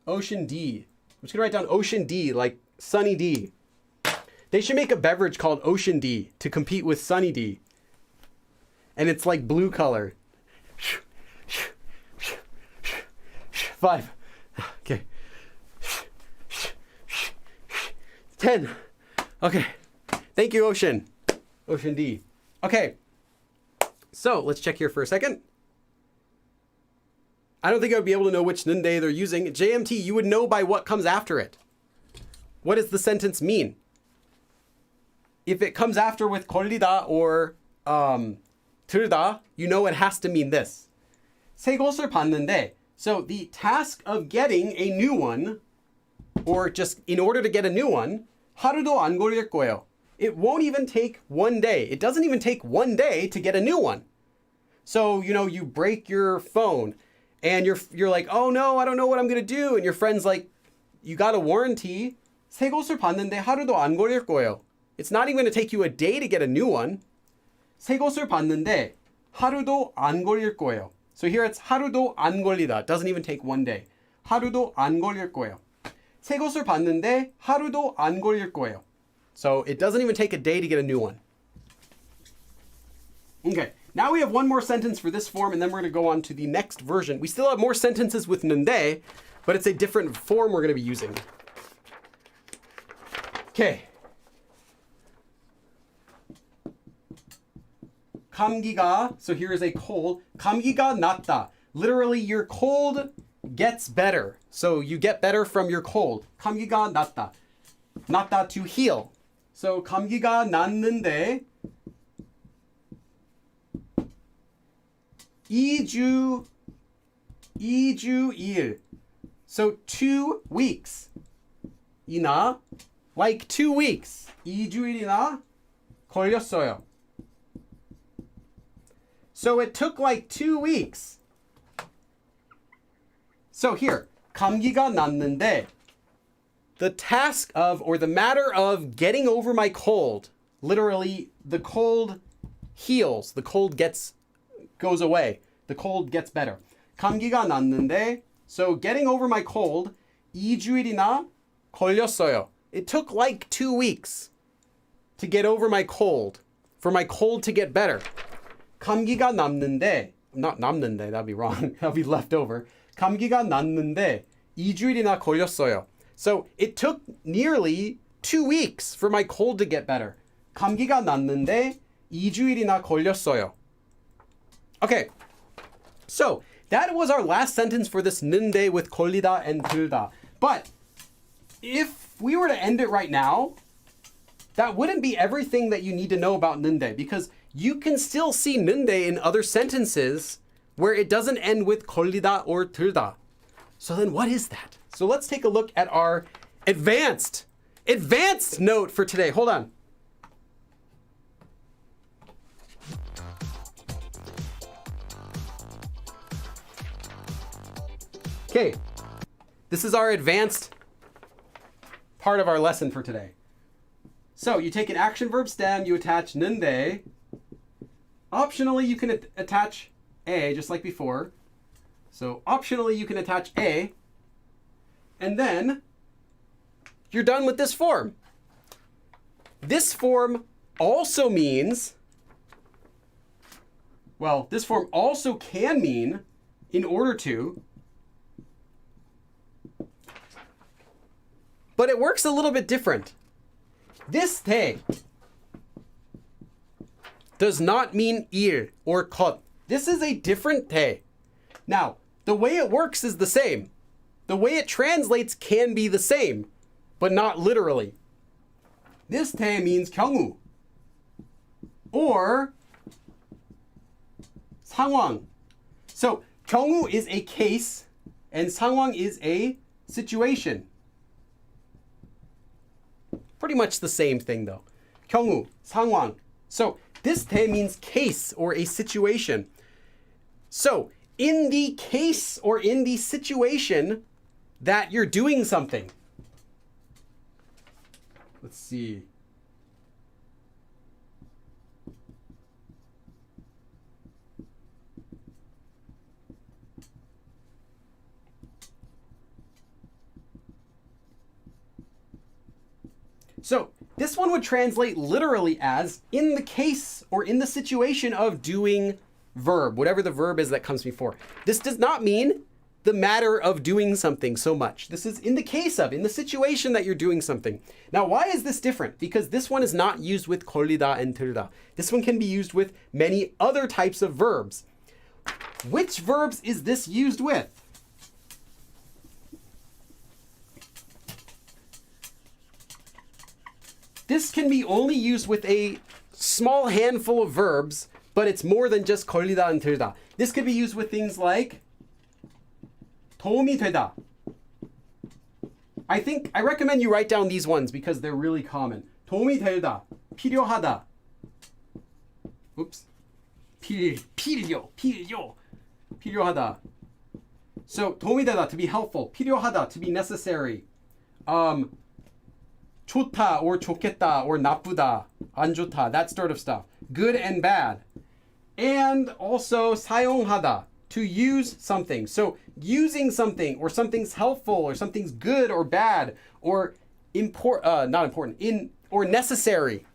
Ocean D. I'm just gonna write down Ocean D, like Sunny D. They should make a beverage called Ocean D to compete with Sunny D. And it's like blue color. 5. Okay. 10. Okay. Thank you, Ocean. Ocean D. Okay. So let's check here for a second. I don't think I would be able to know which Nunde they're using. JMT, you would know by what comes after it. What does the sentence mean? If it comes after with 걸리다 or 들다, you know it has to mean this. 새 것을 받는데, so the task of getting a new one, or just in order to get a new one, 하루도 안 걸릴 거예요. It won't even take one day. It doesn't even take one day to get a new one. So, you know, you break your phone and you're like, oh no, I don't know what I'm going to do. And your friend's like, you got a warranty. 새 것을 받는데 하루도 안 걸릴 거예요. It's not even going to take you a day to get a new one. 새 것을 받는데 하루도 안 걸릴 거예요. So here it's 하루도 안 걸리다. It doesn't even take one day. 하루도 안 걸릴 거예요. 새 것을 받는데 하루도 안 걸릴 거예요. So it doesn't even take a day to get a new one. Okay, now we have one more sentence for this form, and then we're going to go on to the next version. We still have more sentences with Nunde, but it's a different form we're going to be using. Okay. 감기가, so here is a cold. 감기가 낫다. Literally, your cold gets better. So you get better from your cold. 감기가 낫다. 낫다, to heal. So 감기가 낫는데 2주일. So 2 weeks. 이나, like 2 weeks. 2주일이나 걸렸어요. So it took like 2 weeks. So here, 감기가 났는데 the task of, or the matter of getting over my cold. Literally, the cold heals. The cold goes away. The cold gets better. 감기가 났는데, so getting over my cold, 2주일이나 걸렸어요. It took like 2 weeks to get over my cold, for my cold to get better. 감기가 남는데, not 남는데, that'd be wrong. That'd be left over. 감기가 났는데 2주일이나 걸렸어요. So it took nearly 2 weeks for my cold to get better. 감기가 났는데 2주일이나 걸렸어요. Okay, so that was our last sentence for this Nunde with 걸리다 and 들다. But if we were to end it right now, that wouldn't be everything that you need to know about Nunde, because you can still see Nunde in other sentences where it doesn't end with 걸리다 or 들다. So then what is that? So let's take a look at our advanced note for today. Hold on. Okay, this is our advanced part of our lesson for today. So you take an action verb stem, you attach Nunde. Optionally, you can attach a, just like before. So optionally, you can attach a, and then you're done with this form. This form also means, well, this form also can mean in order to, but it works a little bit different. This 대 does not mean 일 or 것. This is a different 대. Now, the way it works is the same. The way it translates can be the same, but not literally. This 대 means 경우 or 상황. So 경우 is a case and 상황 is a situation. Pretty much the same thing though. 경우, 상황. So this 대 means case or a situation. So in the case or in the situation that you're doing something. Let's see. So this one would translate literally as in the case or in the situation of doing verb, whatever the verb is that comes before. This does not mean the matter of doing something so much. This is in the case of, in the situation that you're doing something. Now, why is this different? Because this one is not used with 걸리다 and 들다. This one can be used with many other types of verbs. Which verbs is this used with? This can be only used with a small handful of verbs, but it's more than just 걸리다 and 들다. This could be used with things like 도움이 되다. I recommend you write down these ones because they're really common. 도움이 되다, 필요하다. Oops. 필요하다. So 도움이 되다, to be helpful. 필요하다, to be necessary. 좋다 or 좋겠다 or 나쁘다, 안 좋다, that sort of stuff. Good and bad. And also 사용하다, to use something. So using something or something's helpful or something's good or bad or not important, or necessary.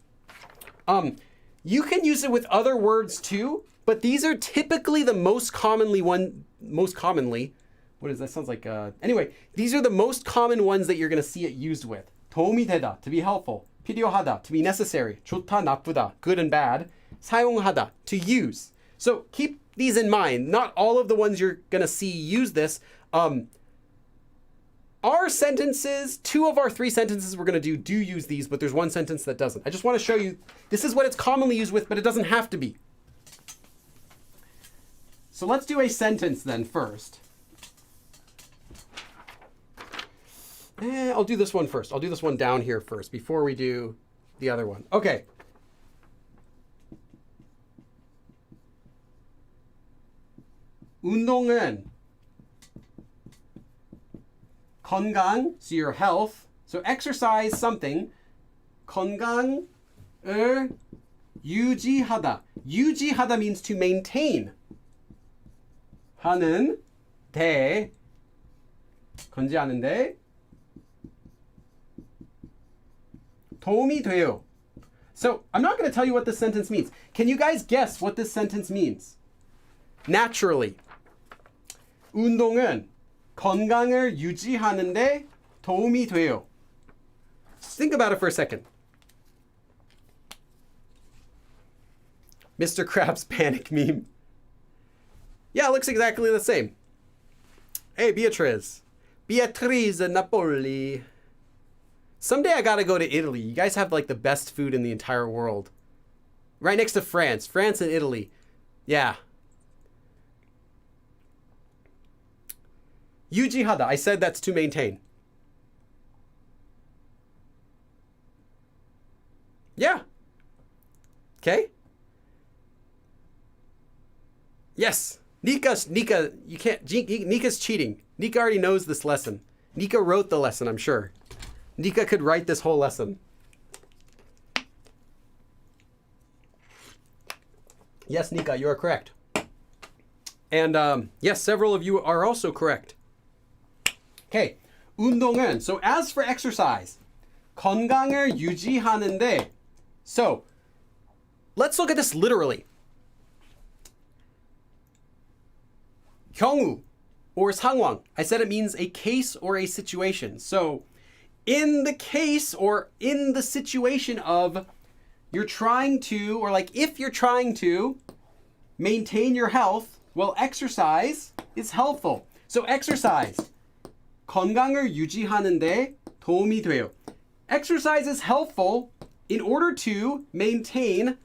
You can use it with other words too, but these are typically the most commonly, what is that? Sounds like, anyway, these are the most common ones that you're going to see it used with. 도움이 되다, to be helpful. 필요하다, to be necessary. 좋다, 나쁘다, good and bad. 사용하다, to use. So keep these in mind. Not all of the ones you're going to see use this. Our sentences, 2 of our 3 sentences we're going to do use these, but there's one sentence that doesn't. I just want to show you, this is what it's commonly used with, but it doesn't have to be. So let's do a sentence then first. I'll do this one first. I'll do this one down here first before we do the other one. Okay. 운동은 건강, so your health. So exercise something. 건강을 유지하다. 유지하다 means to maintain. 하는데 건지하는데 도움이 돼요. So I'm not going to tell you what this sentence means. Can you guys guess what this sentence means? Naturally. 운동은 건강을 유지하는데 도움이 돼요. Just think about it for a second. Mr. Krabs panic meme. Yeah, it looks exactly the same. Hey, Beatriz Napoli. Someday I gotta go to Italy. You guys have like the best food in the entire world. Right next to France. France and Italy. Yeah. 유지하다. I said that's to maintain. Yeah. Okay. Yes. Nika, you can't. Nika's cheating. Nika already knows this lesson. Nika wrote the lesson, I'm sure. Nika could write this whole lesson. Yes, Nika, you are correct. And yes, several of you are also correct. Okay, 운동은. So as for exercise, 건강을 유지하는데. So let's look at this literally. 경우 or 상황. I said it means a case or a situation. So in the case or in the situation of you're trying to, or like if you're trying to maintain your health, well, exercise is helpful. So exercise. 건강을 유지하는데 도움이 돼요. Exercise is helpful in order to maintain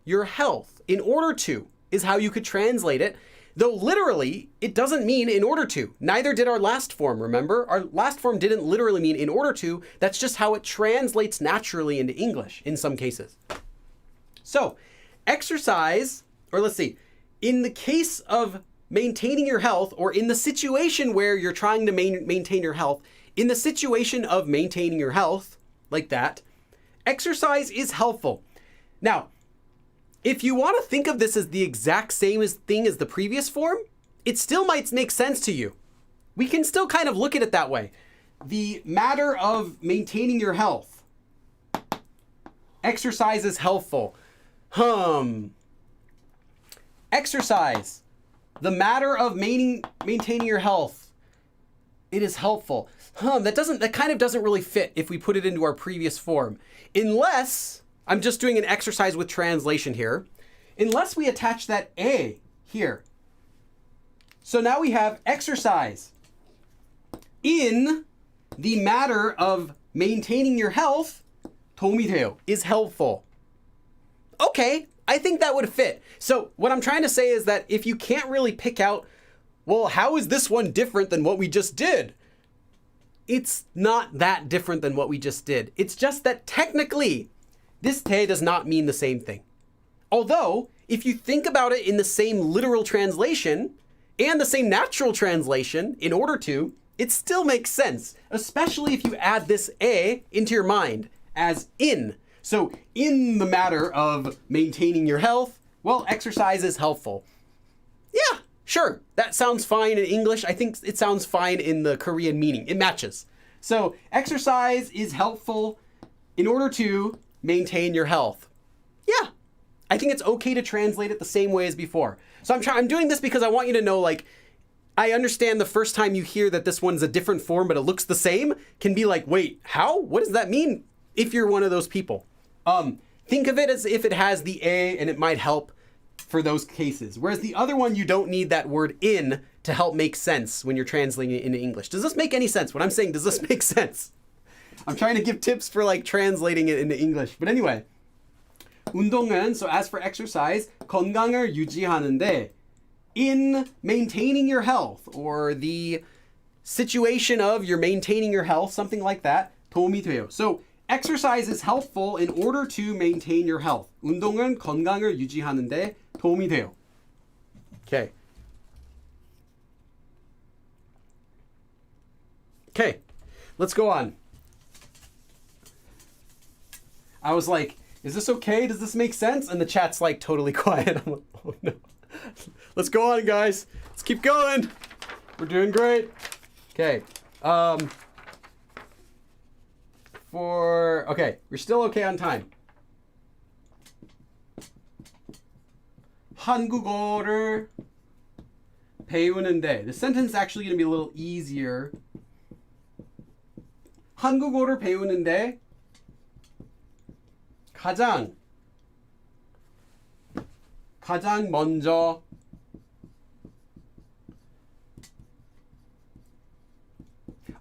your health. In order to is how you could translate it. Though literally, it doesn't mean in order to. Neither did our last form, remember? Our last form didn't literally mean in order to. That's just how it translates naturally into English in some cases. So, exercise, or let's see, in the case of maintaining your health, or in the situation where you're trying to maintain your health, in the situation of maintaining your health, like that, exercise is helpful. Now, if you want to think of this as the exact same thing as the previous form, it still might make sense to you. We can still kind of look at it that way. The matter of maintaining your health. Exercise is helpful. Exercise. The matter of maintaining your health. It is helpful. That kind of doesn't really fit if we put it into our previous form. Unless, I'm just doing an exercise with translation here, unless we attach that a here. So now we have exercise. In the matter of maintaining your health, 도움이 돼요, is helpful. Okay, I think that would fit. So what I'm trying to say is that if you can't really pick out, well, how is this one different than what we just did? It's not that different than what we just did. It's just that technically, this 대 does not mean the same thing. Although, if you think about it in the same literal translation and the same natural translation, in order to, it still makes sense, especially if you add this a into your mind as in. So, in the matter of maintaining your health, well, exercise is helpful. Yeah, sure, that sounds fine in English. I think it sounds fine in the Korean meaning. It matches. So, exercise is helpful in order to maintain your health. Yeah, I think it's okay to translate it the same way as before. So I'm doing this because I want you to know, like, I understand the first time you hear that this one's a different form, but it looks the same, can be like, wait, how? What does that mean? If you're one of those people. Think of it as if it has the a and it might help for those cases. Whereas the other one, you don't need that word in to help make sense when you're translating it into English. Does this make any sense? What I'm saying, does this make sense? I'm trying to give tips for like translating it into English. But anyway, 운동은, so as for exercise, 건강을 유지하는데, in maintaining your health, or the situation of you're maintaining your health, something like that, 도움이 돼요. So exercise is helpful in order to maintain your health. 운동은 건강을 유지하는데 도움이 돼요. Okay. Okay, let's go on. I was like, is this okay? Does this make sense? And the chat's like totally quiet. I'm like, oh no. Let's go on, guys. Let's keep going. We're doing great. Okay. Okay, we're still okay on time. 한국어를 배우는데. The sentence is actually going to be a little easier. 한국어를 배우는데 가장 먼저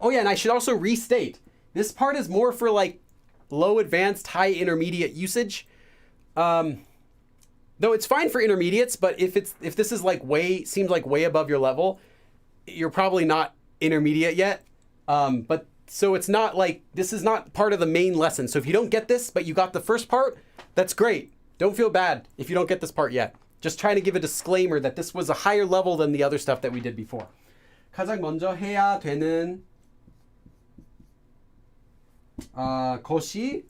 Oh yeah, and I should also restate. This part is more for like low advanced, high intermediate usage. Though it's fine for intermediates, but if this is like seems like way above your level, you're probably not intermediate yet. But so it's not like, this is not part of the main lesson. So if you don't get this, but you got the first part, that's great. Don't feel bad if you don't get this part yet. Just trying to give a disclaimer that this was a higher level than the other stuff that we did before. 가장 먼저 해야 되는 것이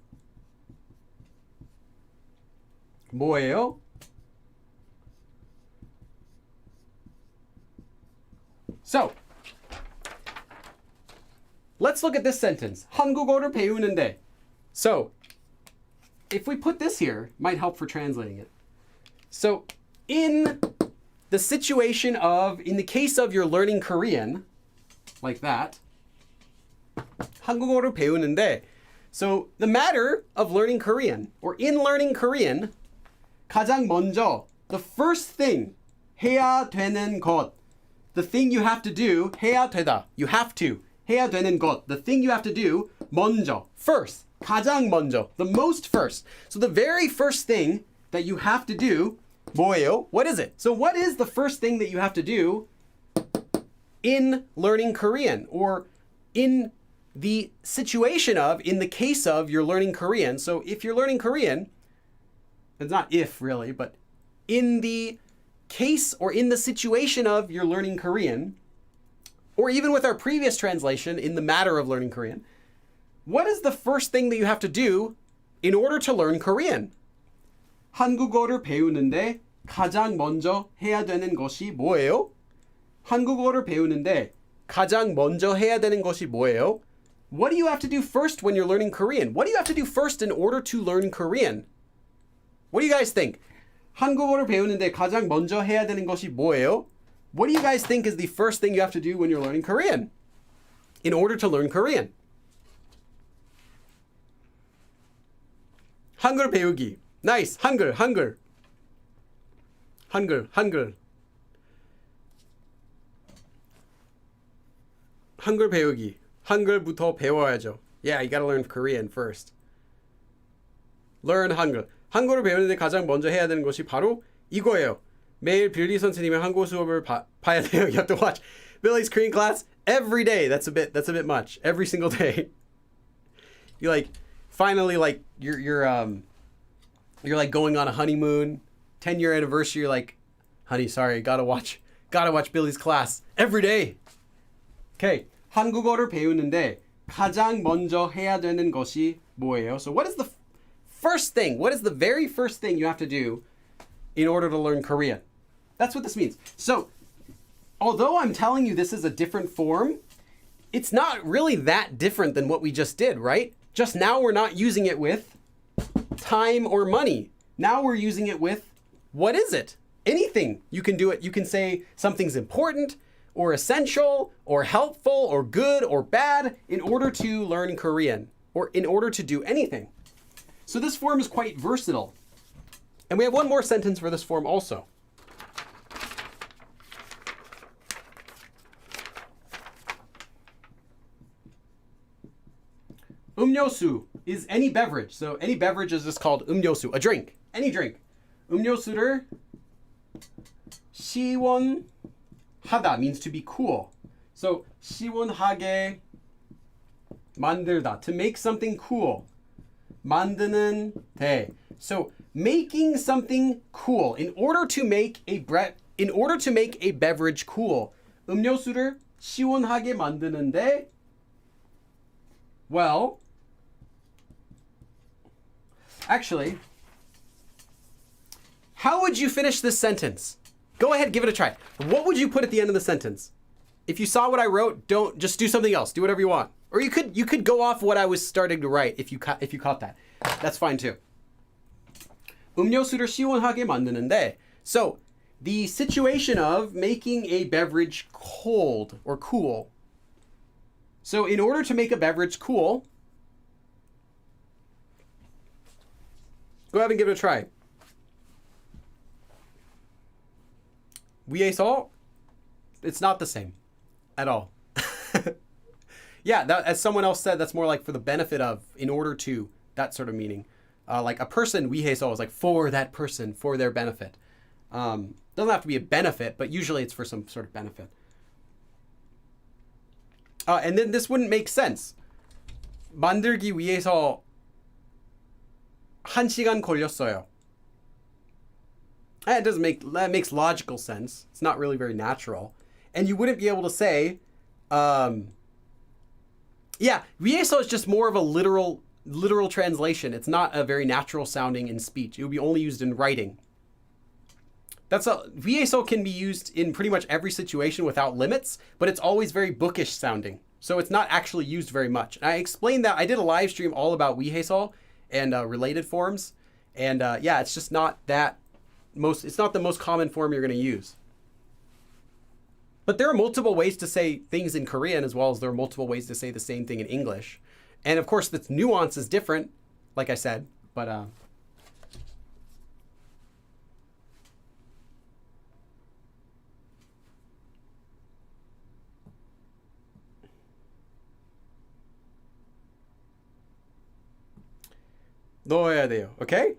뭐예요? So, let's look at this sentence. 한국어를 배우는데. So, if we put this here, might help for translating it. So, in the situation of, in the case of you're learning Korean, like that, 한국어를 배우는데. So, the matter of learning Korean, or in learning Korean, 가장 먼저, the first thing, 해야 되는 것, the thing you have to do, 해야 되다, you have to, 해야 되는 것, the thing you have to do, 먼저, first, 가장 먼저, the most first. So the very first thing that you have to do, 뭐예요? What is it? So what is the first thing that you have to do in learning Korean, or in the situation of, in the case of you're learning Korean? So if you're learning Korean, it's not if really, but in the case or in the situation of you're learning Korean, or even with our previous translation, in the matter of learning Korean, what is the first thing that you have to do in order to learn Korean? 한국어를 배우는데 가장 먼저 해야 되는 것이 뭐예요? 한국어를 배우는데 가장 먼저 해야 되는 것이 뭐예요? What do you have to do first when you're learning Korean? What do you have to do first in order to learn Korean? What do you guys think? 한국어를 배우는데 가장 먼저 해야 되는 것이 뭐예요? What do you guys think is the first thing you have to do when you're learning Korean in order to learn Korean? 한글 배우기. Nice. 한글. 한글 배우기. 한글부터 배워야죠. Yeah, you gotta learn Korean first. Learn 한글. 한국어를 배우는데 가장 먼저 해야 되는 것이 바로 이거예요. 매일 빌리 선생님의 한국어 수업을 봐야 돼요. You have to watch Billy's Korean class every day. That's a bit much. Every single day. You like finally like you're like going on a honeymoon, 10-year anniversary. You're like, honey, sorry, gotta watch Billy's class every day. Okay, 한국어를 배우는데 가장 먼저 해야 되는 것이 뭐예요? So what is the first thing? What is the very first thing you have to do in order to learn Korean? That's what this means. So, although I'm telling you this is a different form, it's not really that different than what we just did, right? Just now we're not using it with time or money. Now we're using it with, what is it? Anything. You can do it. You can say something's important or essential or helpful or good or bad in order to learn Korean or in order to do anything. So this form is quite versatile. And we have one more sentence for this form also. 음료수 is any beverage. So any beverage is just called 음료수, a drink, any drink. 음료수를 시원하다 means to be cool. So 시원하게 만들다, to make something cool. 만드는 데. So making something cool. In order to make a beverage cool. 음료수를 시원하게 만드는데, well, Actually, how would you finish this sentence? Go ahead, give it a try. What would you put at the end of the sentence? If you saw what I wrote, don't just do something else. Do whatever you want. Or you could go off what I was starting to write if you caught that. That's fine too. 음료수를 시원하게 만드는데. So, the situation of making a beverage cold or cool. So, in order to make a beverage cool, go ahead and give it a try. 위해서, it's not the same at all. Yeah, that, as someone else said, that's more like for the benefit of, in order to, that sort of meaning. Like a person, 위해서 is like for that person, for their benefit. Doesn't have to be a benefit, but usually it's for some sort of benefit. And then this wouldn't make sense. 만들기 위해서 1시간 걸렸어요. That makes logical sense. It's not really very natural. And you wouldn't be able to say, yeah, 위해서 is just more of a literal translation. It's not a very natural sounding in speech. It would be only used in writing. 위해서 can be used in pretty much every situation without limits, but it's always very bookish sounding. So it's not actually used very much. And I explained that. I did a live stream all about 위해서 and related forms. And yeah, it's just not it's not the most common form you're going to use. But there are multiple ways to say things in Korean as well as there are multiple ways to say the same thing in English. And of course, the nuance is different, like I said, but 넣어야 돼요. Okay?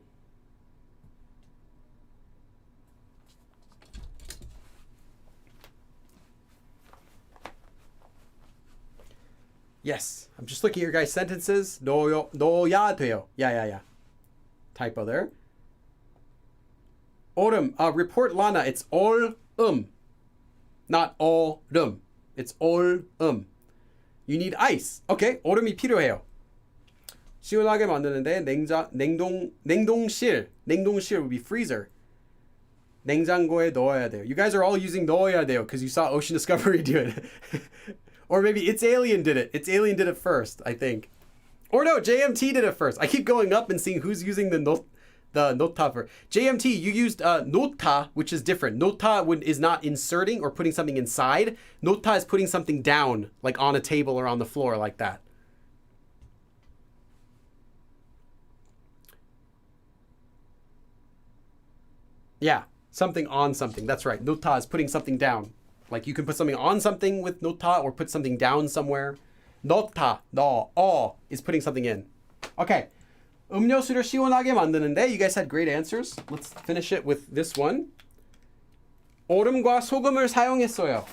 Yes, I'm just looking at your guys' sentences. 넣어야 돼요. Yeah. Typo there. 얼음, report Lana, it's 얼음. Not 얼음. It's 얼음. You need ice. Okay, 얼음이 필요해요. 시원하게 만드는데 냉동실 would be freezer. 냉장고에 넣어야 돼요. You guys are all using 넣어야 돼요 because you saw Ocean Discovery do it. Or maybe It's Alien did it. It's Alien did it first, I think. Or no, JMT did it first. I keep going up and seeing who's using the nota for. JMT, you used nota, which is different. Nota is not inserting or putting something inside. Nota is putting something down, like on a table or on the floor, like that. Yeah, something on something. That's right. Nota is putting something down. Like you can put something on something with nota or put something down somewhere. Nota, is putting something in. Okay. 음료수를 시원하게 만드는데. You guys had great answers. Let's finish it with this one. 얼음과 소금을 사용했어요.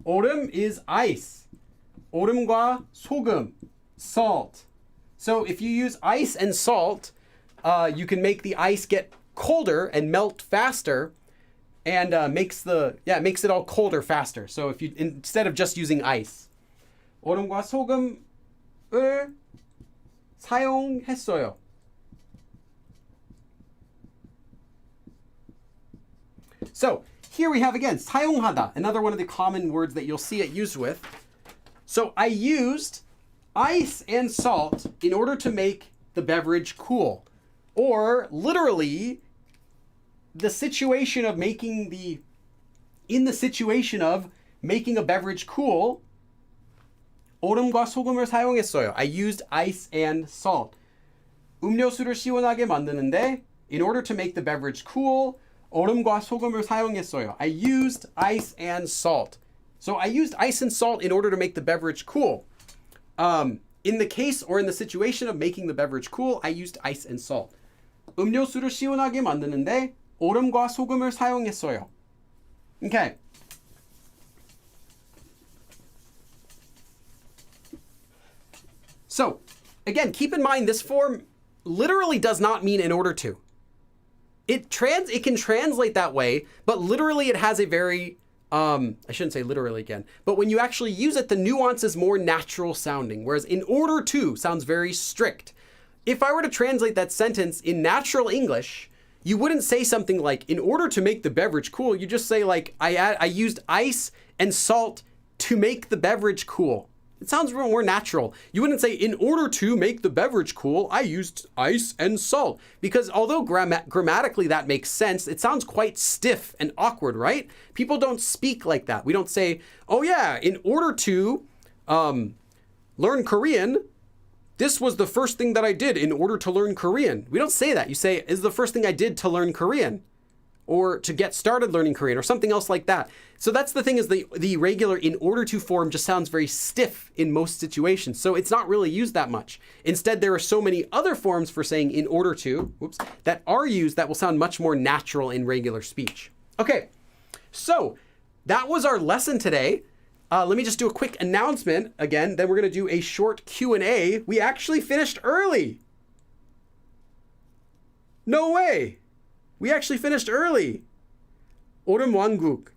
얼음 is ice. 얼음과 소금, salt. So if you use ice and salt, you can make the ice get colder and melt faster. And makes it all colder faster. So if you instead of just using ice, 얼음과 소금을 사용했어요. So here we have again 사용하다, another one of the common words that you'll see it used with. So I used ice and salt in order to make the beverage cool, or literally. The situation of making a beverage cool, 얼음과 소금을 사용했어요. I used ice and salt. 음료수를 시원하게 만드는데, in order to make the beverage cool, 얼음과 소금을 사용했어요. I used ice and salt. So I used ice and salt in order to make the beverage cool. In the case or in the situation of making the beverage cool, I used ice and salt. 음료수를 시원하게 만드는데, 얼음과 소금을 사용했어요. Okay. So, again, keep in mind this form literally does not mean in order to. It can translate that way, but literally it has a very, I shouldn't say literally again, but when you actually use it, the nuance is more natural sounding, whereas in order to sounds very strict. if I were to translate that sentence in natural English, you wouldn't say something like, in order to make the beverage cool, you just say like, I used ice and salt to make the beverage cool. It sounds more natural. You wouldn't say, in order to make the beverage cool, I used ice and salt. Because although grammatically that makes sense, it sounds quite stiff and awkward, right? People don't speak like that. We don't say, oh yeah, in order to learn Korean, this was the first thing that I did in order to learn Korean. We don't say that. You say, is the first thing I did to learn Korean, or to get started learning Korean, or something else like that. So that's the thing, is the regular in order to form just sounds very stiff in most situations. So it's not really used that much. Instead, there are so many other forms for saying in order to, that are used that will sound much more natural in regular speech. Okay, so that was our lesson today. Let me just do a quick announcement again. Then we're going to do a short Q&A. We actually finished early. No way. We actually finished early. Orumwanguk.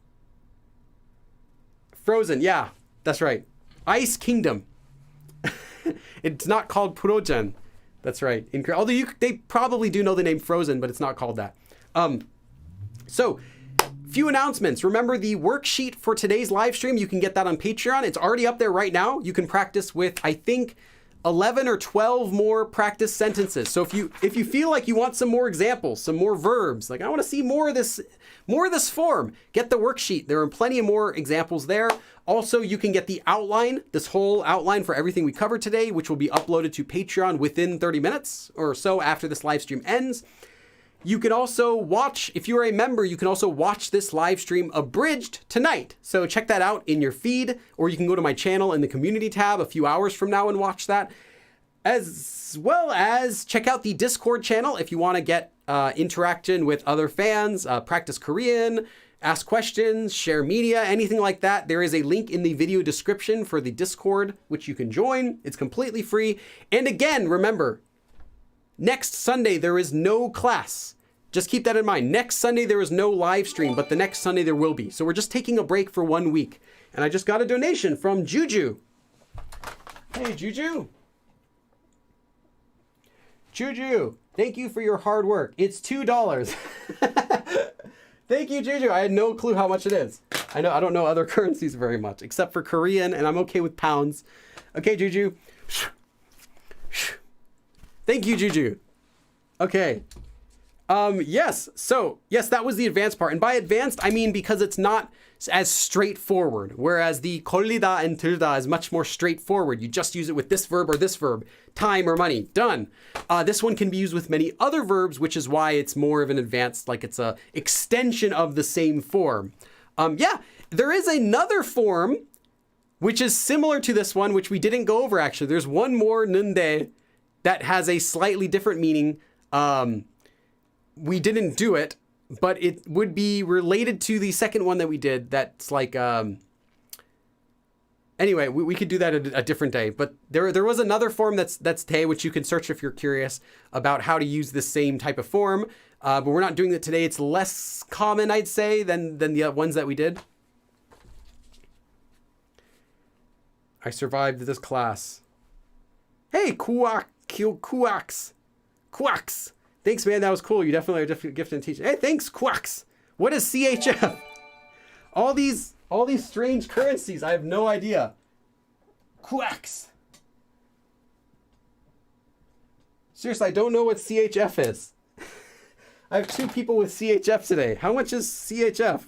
Frozen. Yeah, that's right. Ice Kingdom. It's not called Purojen. That's right. Although they probably do know the name Frozen, but it's not called that. So, few announcements. Remember the worksheet for today's live stream. You can get that on Patreon. It's already up there right now. You can practice with, I think, 11 or 12 more practice sentences. So if you feel like you want some more examples, some more verbs, like I want to see more of this form, get the worksheet. There are plenty of more examples there. Also, you can get the outline, this whole outline for everything we covered today, which will be uploaded to Patreon within 30 minutes or so after this live stream ends. You can also watch, if you're a member, you can also watch this live stream abridged tonight. So check that out in your feed, or you can go to my channel in the community tab a few hours from now and watch that. As well as check out the Discord channel if you want to get interaction with other fans, practice Korean, ask questions, share media, anything like that. There is a link in the video description for the Discord, which you can join. It's completely free. And again, remember, next Sunday, there is no class. Just keep that in mind. Next Sunday, there is no live stream, but the next Sunday there will be. So we're just taking a break for 1 week. And I just got a donation from Juju. Hey, Juju. Juju, thank you for your hard work. It's $2. Thank you, Juju. I had no clue how much it is. I don't know other currencies very much, except for Korean, and I'm okay with pounds. Okay, Juju. Thank you, Juju. Okay. Yes. So, yes, that was the advanced part. And by advanced, I mean because it's not as straightforward, whereas the kolida and 들다 is much more straightforward. You just use it with this verb or this verb, time or money, done. This one can be used with many other verbs, which is why it's more of an advanced, like it's a extension of the same form. Yeah, there is another form which is similar to this one, which we didn't go over actually. There's one more Nunde that has a slightly different meaning. We didn't do it, but it would be related to the second one that we did. That's like, anyway, we could do that a different day. But there was another form that's te, which you can search if you're curious about how to use the same type of form. But we're not doing it today. It's less common, I'd say, than the ones that we did. I survived this class. Hey, Quacks. Thanks, man. That was cool. You definitely are gifted and teaching. Hey, thanks, Quacks. What is CHF? All these strange currencies. I have no idea. Quacks. Seriously, I don't know what CHF is. I have 2 people with CHF today. How much is CHF?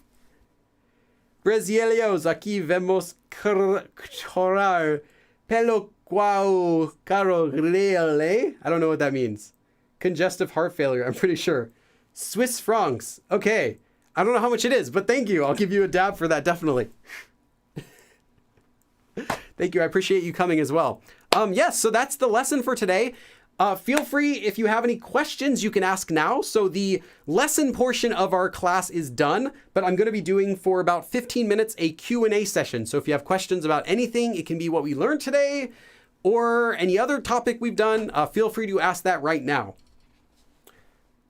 Brasileiros, aqui vemos chorar pelo qual carorele. I don't know what that means. Congestive heart failure, I'm pretty sure. Swiss francs. Okay. I don't know how much it is, but thank you. I'll give you a dab for that, definitely. Thank you. I appreciate you coming as well. Yes, so that's the lesson for today. Feel free, if you have any questions, you can ask now. So the lesson portion of our class is done, but I'm going to be doing for about 15 minutes a Q&A session. So if you have questions about anything, it can be what we learned today or any other topic we've done, feel free to ask that right now.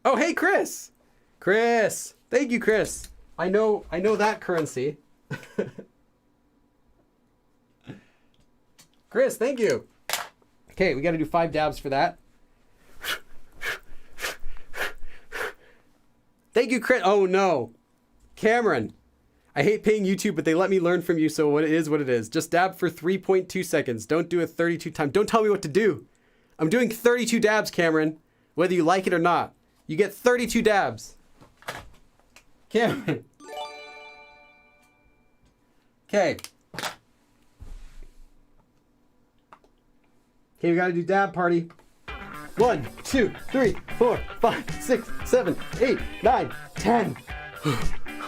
Oh, hey, Chris. Chris. Thank you, Chris. I know that currency. Chris, thank you. Okay, we got to do 5 dabs for that. Thank you, Chris. Oh, no. Cameron. I hate paying YouTube, but they let me learn from you, so what it is. Just dab for 3.2 seconds. Don't do it 32 times. Don't tell me what to do. I'm doing 32 dabs, Cameron, whether you like it or not. You get 32 dabs. Cameron. Okay. Okay, we gotta do dab party. 1, 2, 3, 4, 5, 6, 7, 8, 9, 10.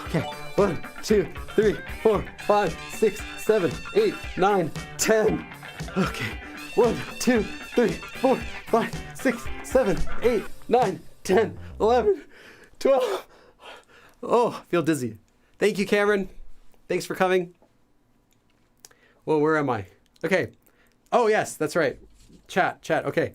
Okay. 1, 2, 3, 4, 5, 6, 7, 8, 9, 10. Okay. 1, 2, 3, 4, 5, 6, 7, 8, 9, 10, 11, 12. Oh, I feel dizzy. Thank you, Cameron. Thanks for coming. Well, where am I? Okay. Oh, yes, that's right. Chat. Okay.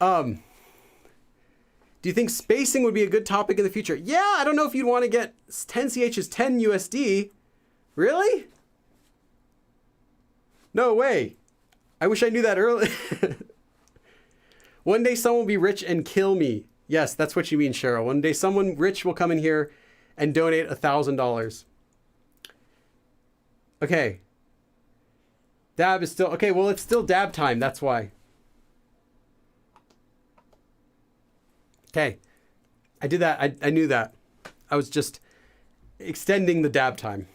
Do you think spacing would be a good topic in the future? Yeah, I don't know if you'd want to get 10 CH is 10 USD. Really? No way. I wish I knew that early. One day someone will be rich and kill me. Yes, that's what you mean, Cheryl. One day someone rich will come in here and donate $1,000. Okay. Dab is still... Okay, well, it's still dab time. That's why. Okay. I did that. I knew that. I was just extending the dab time.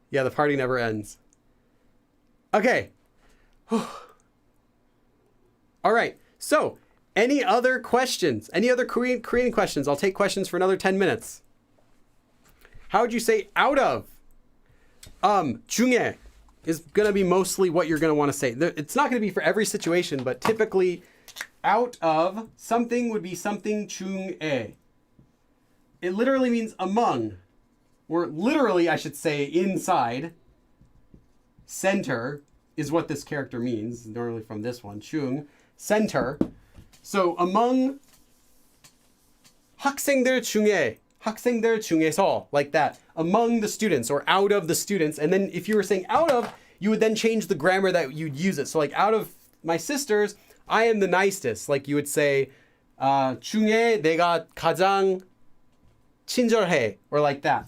Yeah, the party never ends. Okay. All right. So, any other questions? Any other Korean questions? I'll take questions for another 10 minutes. How would you say out of? 중에 is going to be mostly what you're going to want to say. It's not going to be for every situation, but typically out of something would be something 중에. It literally means among, or literally I should say inside. Center is what this character means, normally from this one, 중, center. So among 학생들 중에서, like that, among the students or out of the students. And then if you were saying out of, you would then change the grammar that you'd use it. So like out of my sisters, I am the nicest. Like you would say, 중에 내가 가장 친절해, or like that.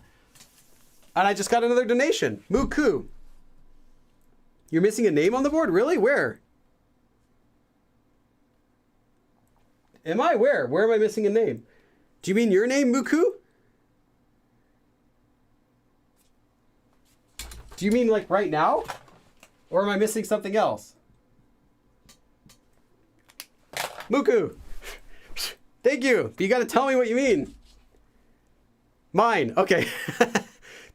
And I just got another donation. Muku. You're missing a name on the board? Really? Where? Am I? Where? Where am I missing a name? Do you mean your name, Muku? Do you mean like right now? Or am I missing something else? Muku. Thank you. But you got to tell me what you mean. Mine. Okay.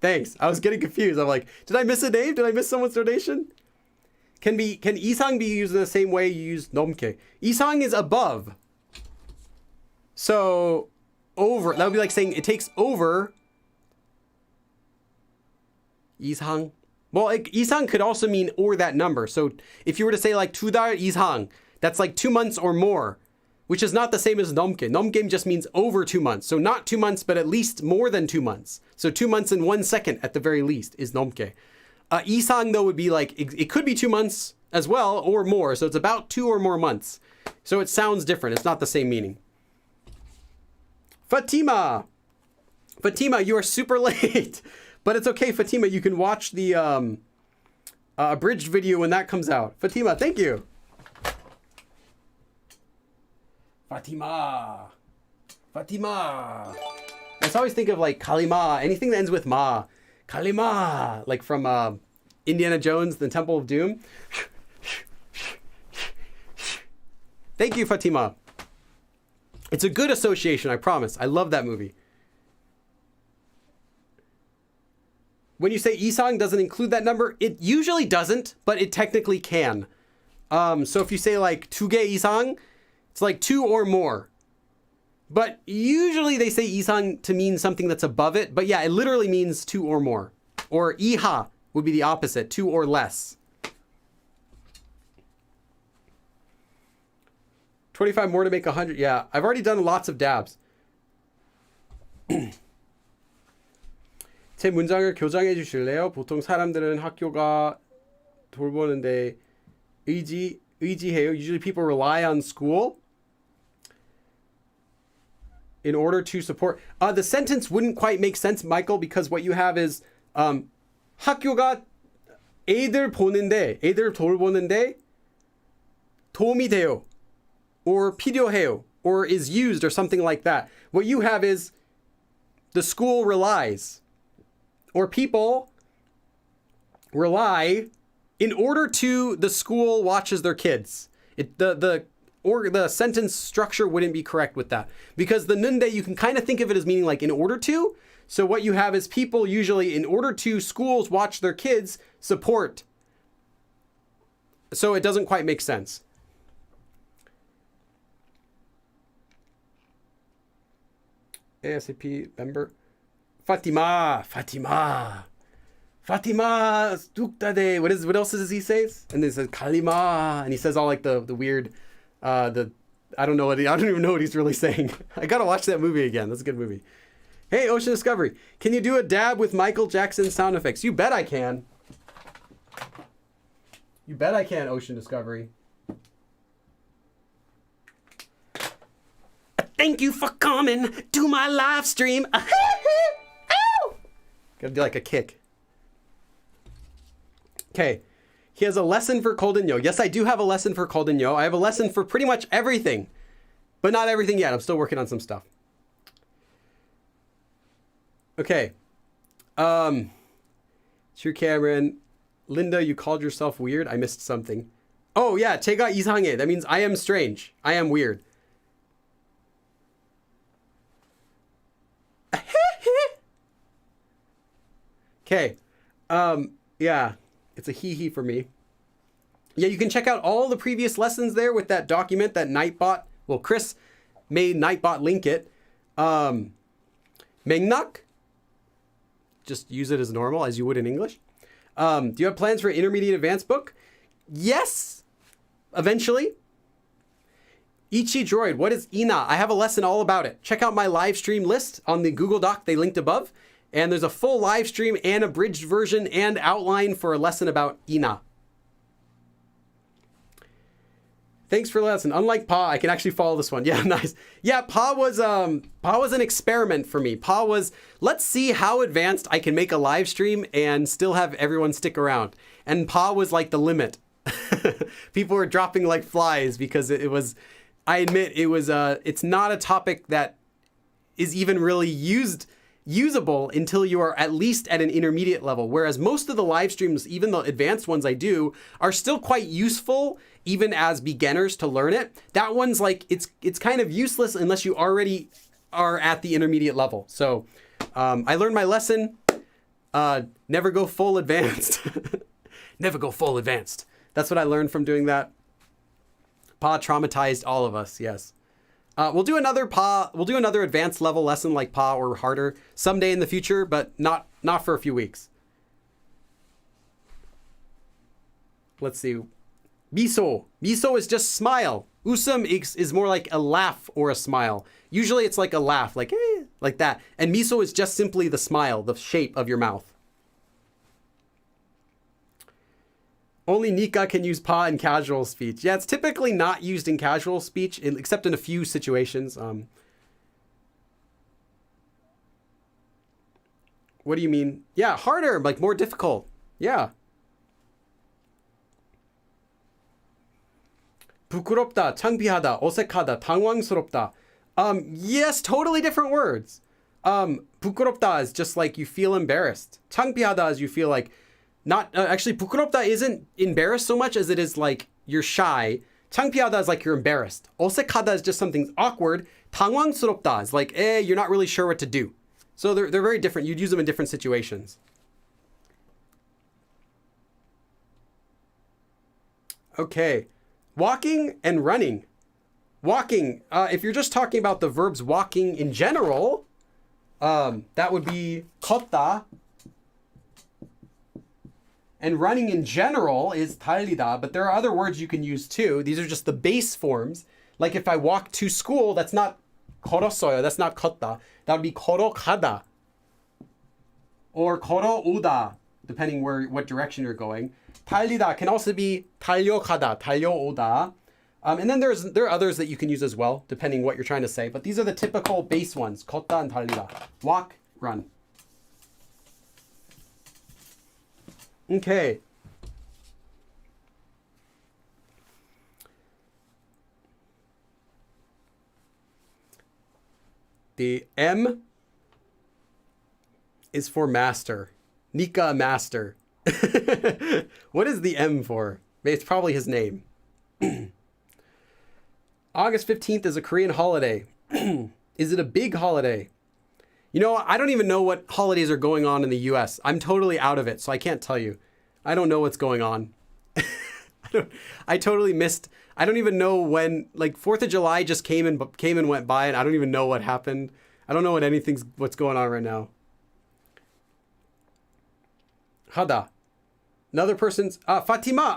Thanks. I was getting confused. I'm like, did I miss a name? Did I miss someone's donation? Can 이상 be used in the same way you use 넘게? 이상 is above. So over, that would be like saying it takes over. 이상. Well, 이상 could also mean or that number. So if you were to say like 두 달 이상, that's like 2 months or more, which is not the same as 넘게. 넘게 just means over 2 months. So not 2 months, but at least more than 2 months. So 2 months and 1 second at the very least is 넘게. 이상 though would be like, it could be 2 months as well or more. So it's about 2 or more months. So it sounds different. It's not the same meaning. Fatima, you are super late. But it's okay, Fatima. You can watch the abridged video when that comes out. Fatima, thank you. Fatima. I always think of like Kalima, anything that ends with ma. Kalima, like from Indiana Jones, the Temple of Doom. Thank you, Fatima. It's a good association, I promise. I love that movie. When you say 이상 doesn't include that number, it usually doesn't, but it technically can. So if you say like 두 개 이상, it's like 2 or more. But usually they say 이상 to mean something that's above it. But yeah, it literally means 2 or more. Or 이하 would be the opposite, 2 or less. 25 more to make 100. Yeah, I've already done lots of dabs. 제 문장을 교정해 주실래요? 보통 사람들은 학교가 돌보는데 의지해요. Usually people rely on school. in order to support. The sentence wouldn't quite make sense, Michael, because what you have is 학교가 애들 돌보는데 도움이 돼요, or 필요해요, or is used, or something like that. What you have is the school relies, or people rely in order to the school watches their kids. The sentence structure wouldn't be correct with that, because the Nunde, you can kind of think of it as meaning like in order to. So what you have is people usually, in order to schools watch their kids, support. So it doesn't quite make sense. ASAP member. Fatima. Stuktade. What else does he say? And then he says Kalima, and he says all like the weird, I don't even know what he's really saying. I gotta watch that movie again. That's a good movie. Hey, Ocean Discovery, can you do a dab with Michael Jackson sound effects? You bet I can. You bet I can, Ocean Discovery. Thank you for coming to my live stream. Gotta do like a kick. Okay. He has a lesson for Koldenyo. Yes, I do have a lesson for Koldenyo. I have a lesson for pretty much everything, but not everything yet. I'm still working on some stuff. Okay. True Cameron. Linda, you called yourself weird? I missed something. Oh, yeah. 제가 이상해. That means I am strange. I am weird. Okay. Yeah. It's a hee-hee for me. Yeah, you can check out all the previous lessons there with that document that Nightbot. Well, Chris made Nightbot link it. Mengnak. Just use it as normal, as you would in English. Do you have plans for an intermediate advanced book? Yes. Eventually. Ichi Droid, what is Ina? I have a lesson all about it. Check out my live stream list on the Google Doc they linked above. And there's a full live stream and abridged version and outline for a lesson about Ina. Thanks for the lesson. Unlike Pa, I can actually follow this one. Yeah, nice. Yeah, Pa was an experiment for me. Pa was, let's see how advanced I can make a live stream and still have everyone stick around. And Pa was like the limit. People were dropping like flies because it was, I admit, it's not a topic that is even really usable until you are at least at an intermediate level. Whereas most of the live streams, even the advanced ones I do, are still quite useful even as beginners to learn it. That one's like, it's kind of useless unless you already are at the intermediate level. So I learned my lesson. Never go full advanced. Never go full advanced. That's what I learned from doing that. Pa traumatized all of us, yes. We'll do another advanced level lesson like Pa or harder someday in the future, but not for a few weeks. Let's see. Miso is just smile. Usum is more like a laugh or a smile. Usually it's like a laugh, like that. And miso is just simply the smile, the shape of your mouth. Only Nika can use Pa in casual speech. Yeah, it's typically not used in casual speech, except in a few situations. What do you mean? Yeah, harder, like more difficult. Yeah. 부끄럽다, 창피하다, 어색하다, 당황스럽다. Yes, totally different words. 부끄럽다 is just like you feel embarrassed. 창피하다 is you feel like not actually 부끄럽다 isn't embarrassed so much as it is like you're shy. 창피하다 is like you're embarrassed. 어색하다 is just something awkward. 당황스럽다 is like you're not really sure what to do. So they're very different. You'd use them in different situations. Okay. Walking and running. Walking, if you're just talking about the verbs walking in general, that would be 걷다. And running in general is 달리다, but there are other words you can use too. These are just the base forms. Like if I walk to school, that's not 걸었어요. That's not 걷다. That would be 걸어가다. Or 걸어오다, depending what direction you're going. 달리다 can also be 달려가다, 달려오다. And then there are others that you can use as well, depending what you're trying to say. But these are the typical base ones. 걷다 and 달리다. Walk, run. Okay. The M is for master. Nika master. What is the M for? It's probably his name. August 15th is a Korean holiday. Is it a big holiday? You know, I don't even know what holidays are going on in the US. I'm totally out of it, so I can't tell you. I don't know what's going on. I totally missed. I don't even know when, like 4th of July just came and went by, and I don't even know what happened. I don't know what's going on right now. Hada. Another person's, Fatima,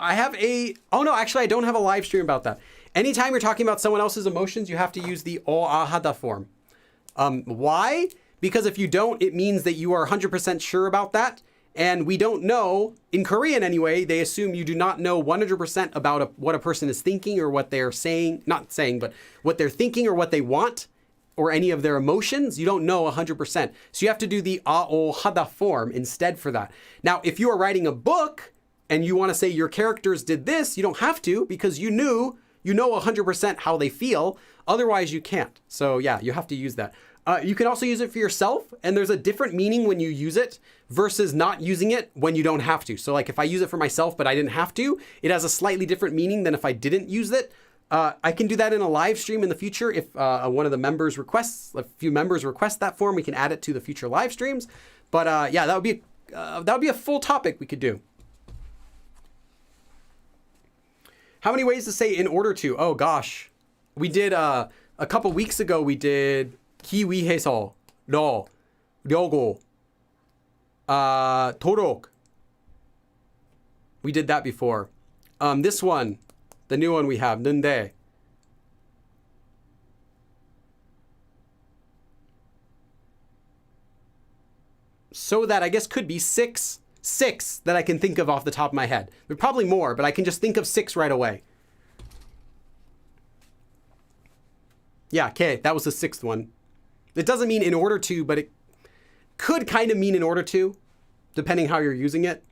oh no, actually I don't have a live stream about that. Anytime you're talking about someone else's emotions, you have to use the o ahada form. Why? Because if you don't, it means that you are 100% sure about that. And we don't know, in Korean anyway, they assume you do not know 100% about what a person is thinking or what they're saying, not saying, but what they're thinking or what they want or any of their emotions. You don't know 100%. So you have to do the ao hada form instead for that. Now, if you are writing a book and you want to say your characters did this, you don't have to because you know 100% how they feel. Otherwise, you can't. So yeah, you have to use that. You can also use it for yourself, and there's a different meaning when you use it versus not using it when you don't have to. So like if I use it for myself, but I didn't have to, it has a slightly different meaning than if I didn't use it. I can do that in a live stream in the future. If one of the members requests, a few members request that form, we can add it to the future live streams. But yeah, that would be a full topic we could do. How many ways to say in order to? Oh gosh, we did a couple weeks ago. We did 기 위해서, 너, 려고, 도록. We did that before. This one, the new one we have, Nunde. So that I guess could be six that I can think of off the top of my head. There are probably more, but I can just think of 6 right away. Yeah, okay, that was the 6th one. It doesn't mean in order to, but it could kind of mean in order to, depending how you're using it.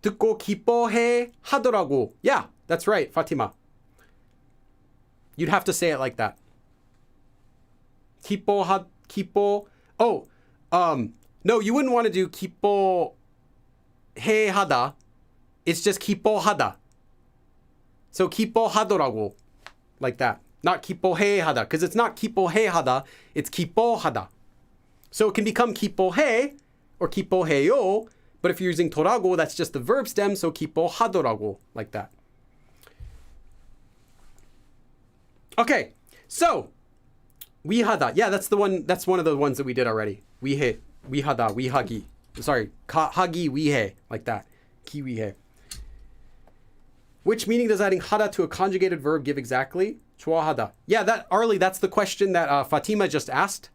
듣고 기뻐해 하더라고. Yeah, that's right, Fatima. You'd have to say it like that. Oh, no, you wouldn't want to do 기뻐해 하다. It's just 기뻐하다. So 기뻐하더라고, like that. Not 기뻐해 하다, because it's not 기뻐해 하다, it's 기뻐하다. So it can become 기뻐해 or 기뻐해요, but if you're using 더라고, that's just the verb stem, so 기뻐하더라고, like that. Okay, so 위하다. Yeah, that's one of the ones that we did already. 위해, 위하다, 위하기. Sorry, 하기 위해, like that. 기위해. Which meaning does adding hada to a conjugated verb give exactly? 좋아하다. Yeah, Arlie, that's the question that Fatima just asked.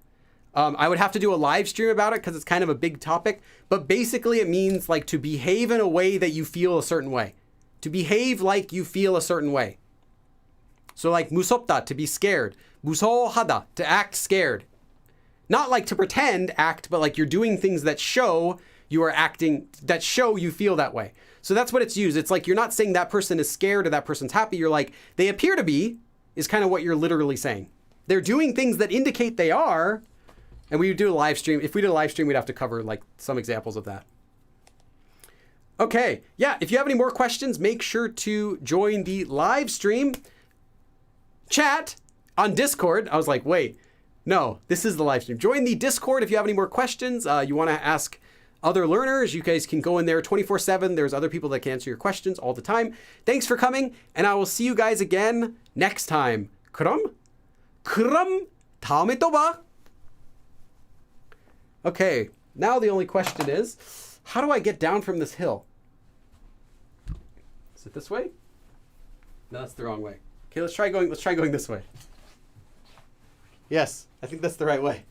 I would have to do a live stream about it because it's kind of a big topic. But basically it means like to behave in a way that you feel a certain way. To behave like you feel a certain way. So like 무섭다, to be scared. 무서워하다, to act scared. Not like to pretend act, but like you're doing things that show you are acting, that show you feel that way. So that's what it's used. It's like you're not saying that person is scared or that person's happy. You're like, they appear to be, is kind of what you're literally saying. They're doing things that indicate they are. And we would do a live stream. If we did a live stream, we'd have to cover like some examples of that. Okay. Yeah. If you have any more questions, make sure to join the live stream chat on Discord. I was like, wait, no, this is the live stream. Join the Discord if you have any more questions. You want to ask other learners, you guys can go in there 24/7. There's other people that can answer your questions all the time. Thanks for coming, and I will see you guys again next time. 그럼 다음에 또 봐. Okay, now the only question is, how do I get down from this hill? Is it this way? No, that's the wrong way. Okay, let's try going this way. Yes, I think that's the right way.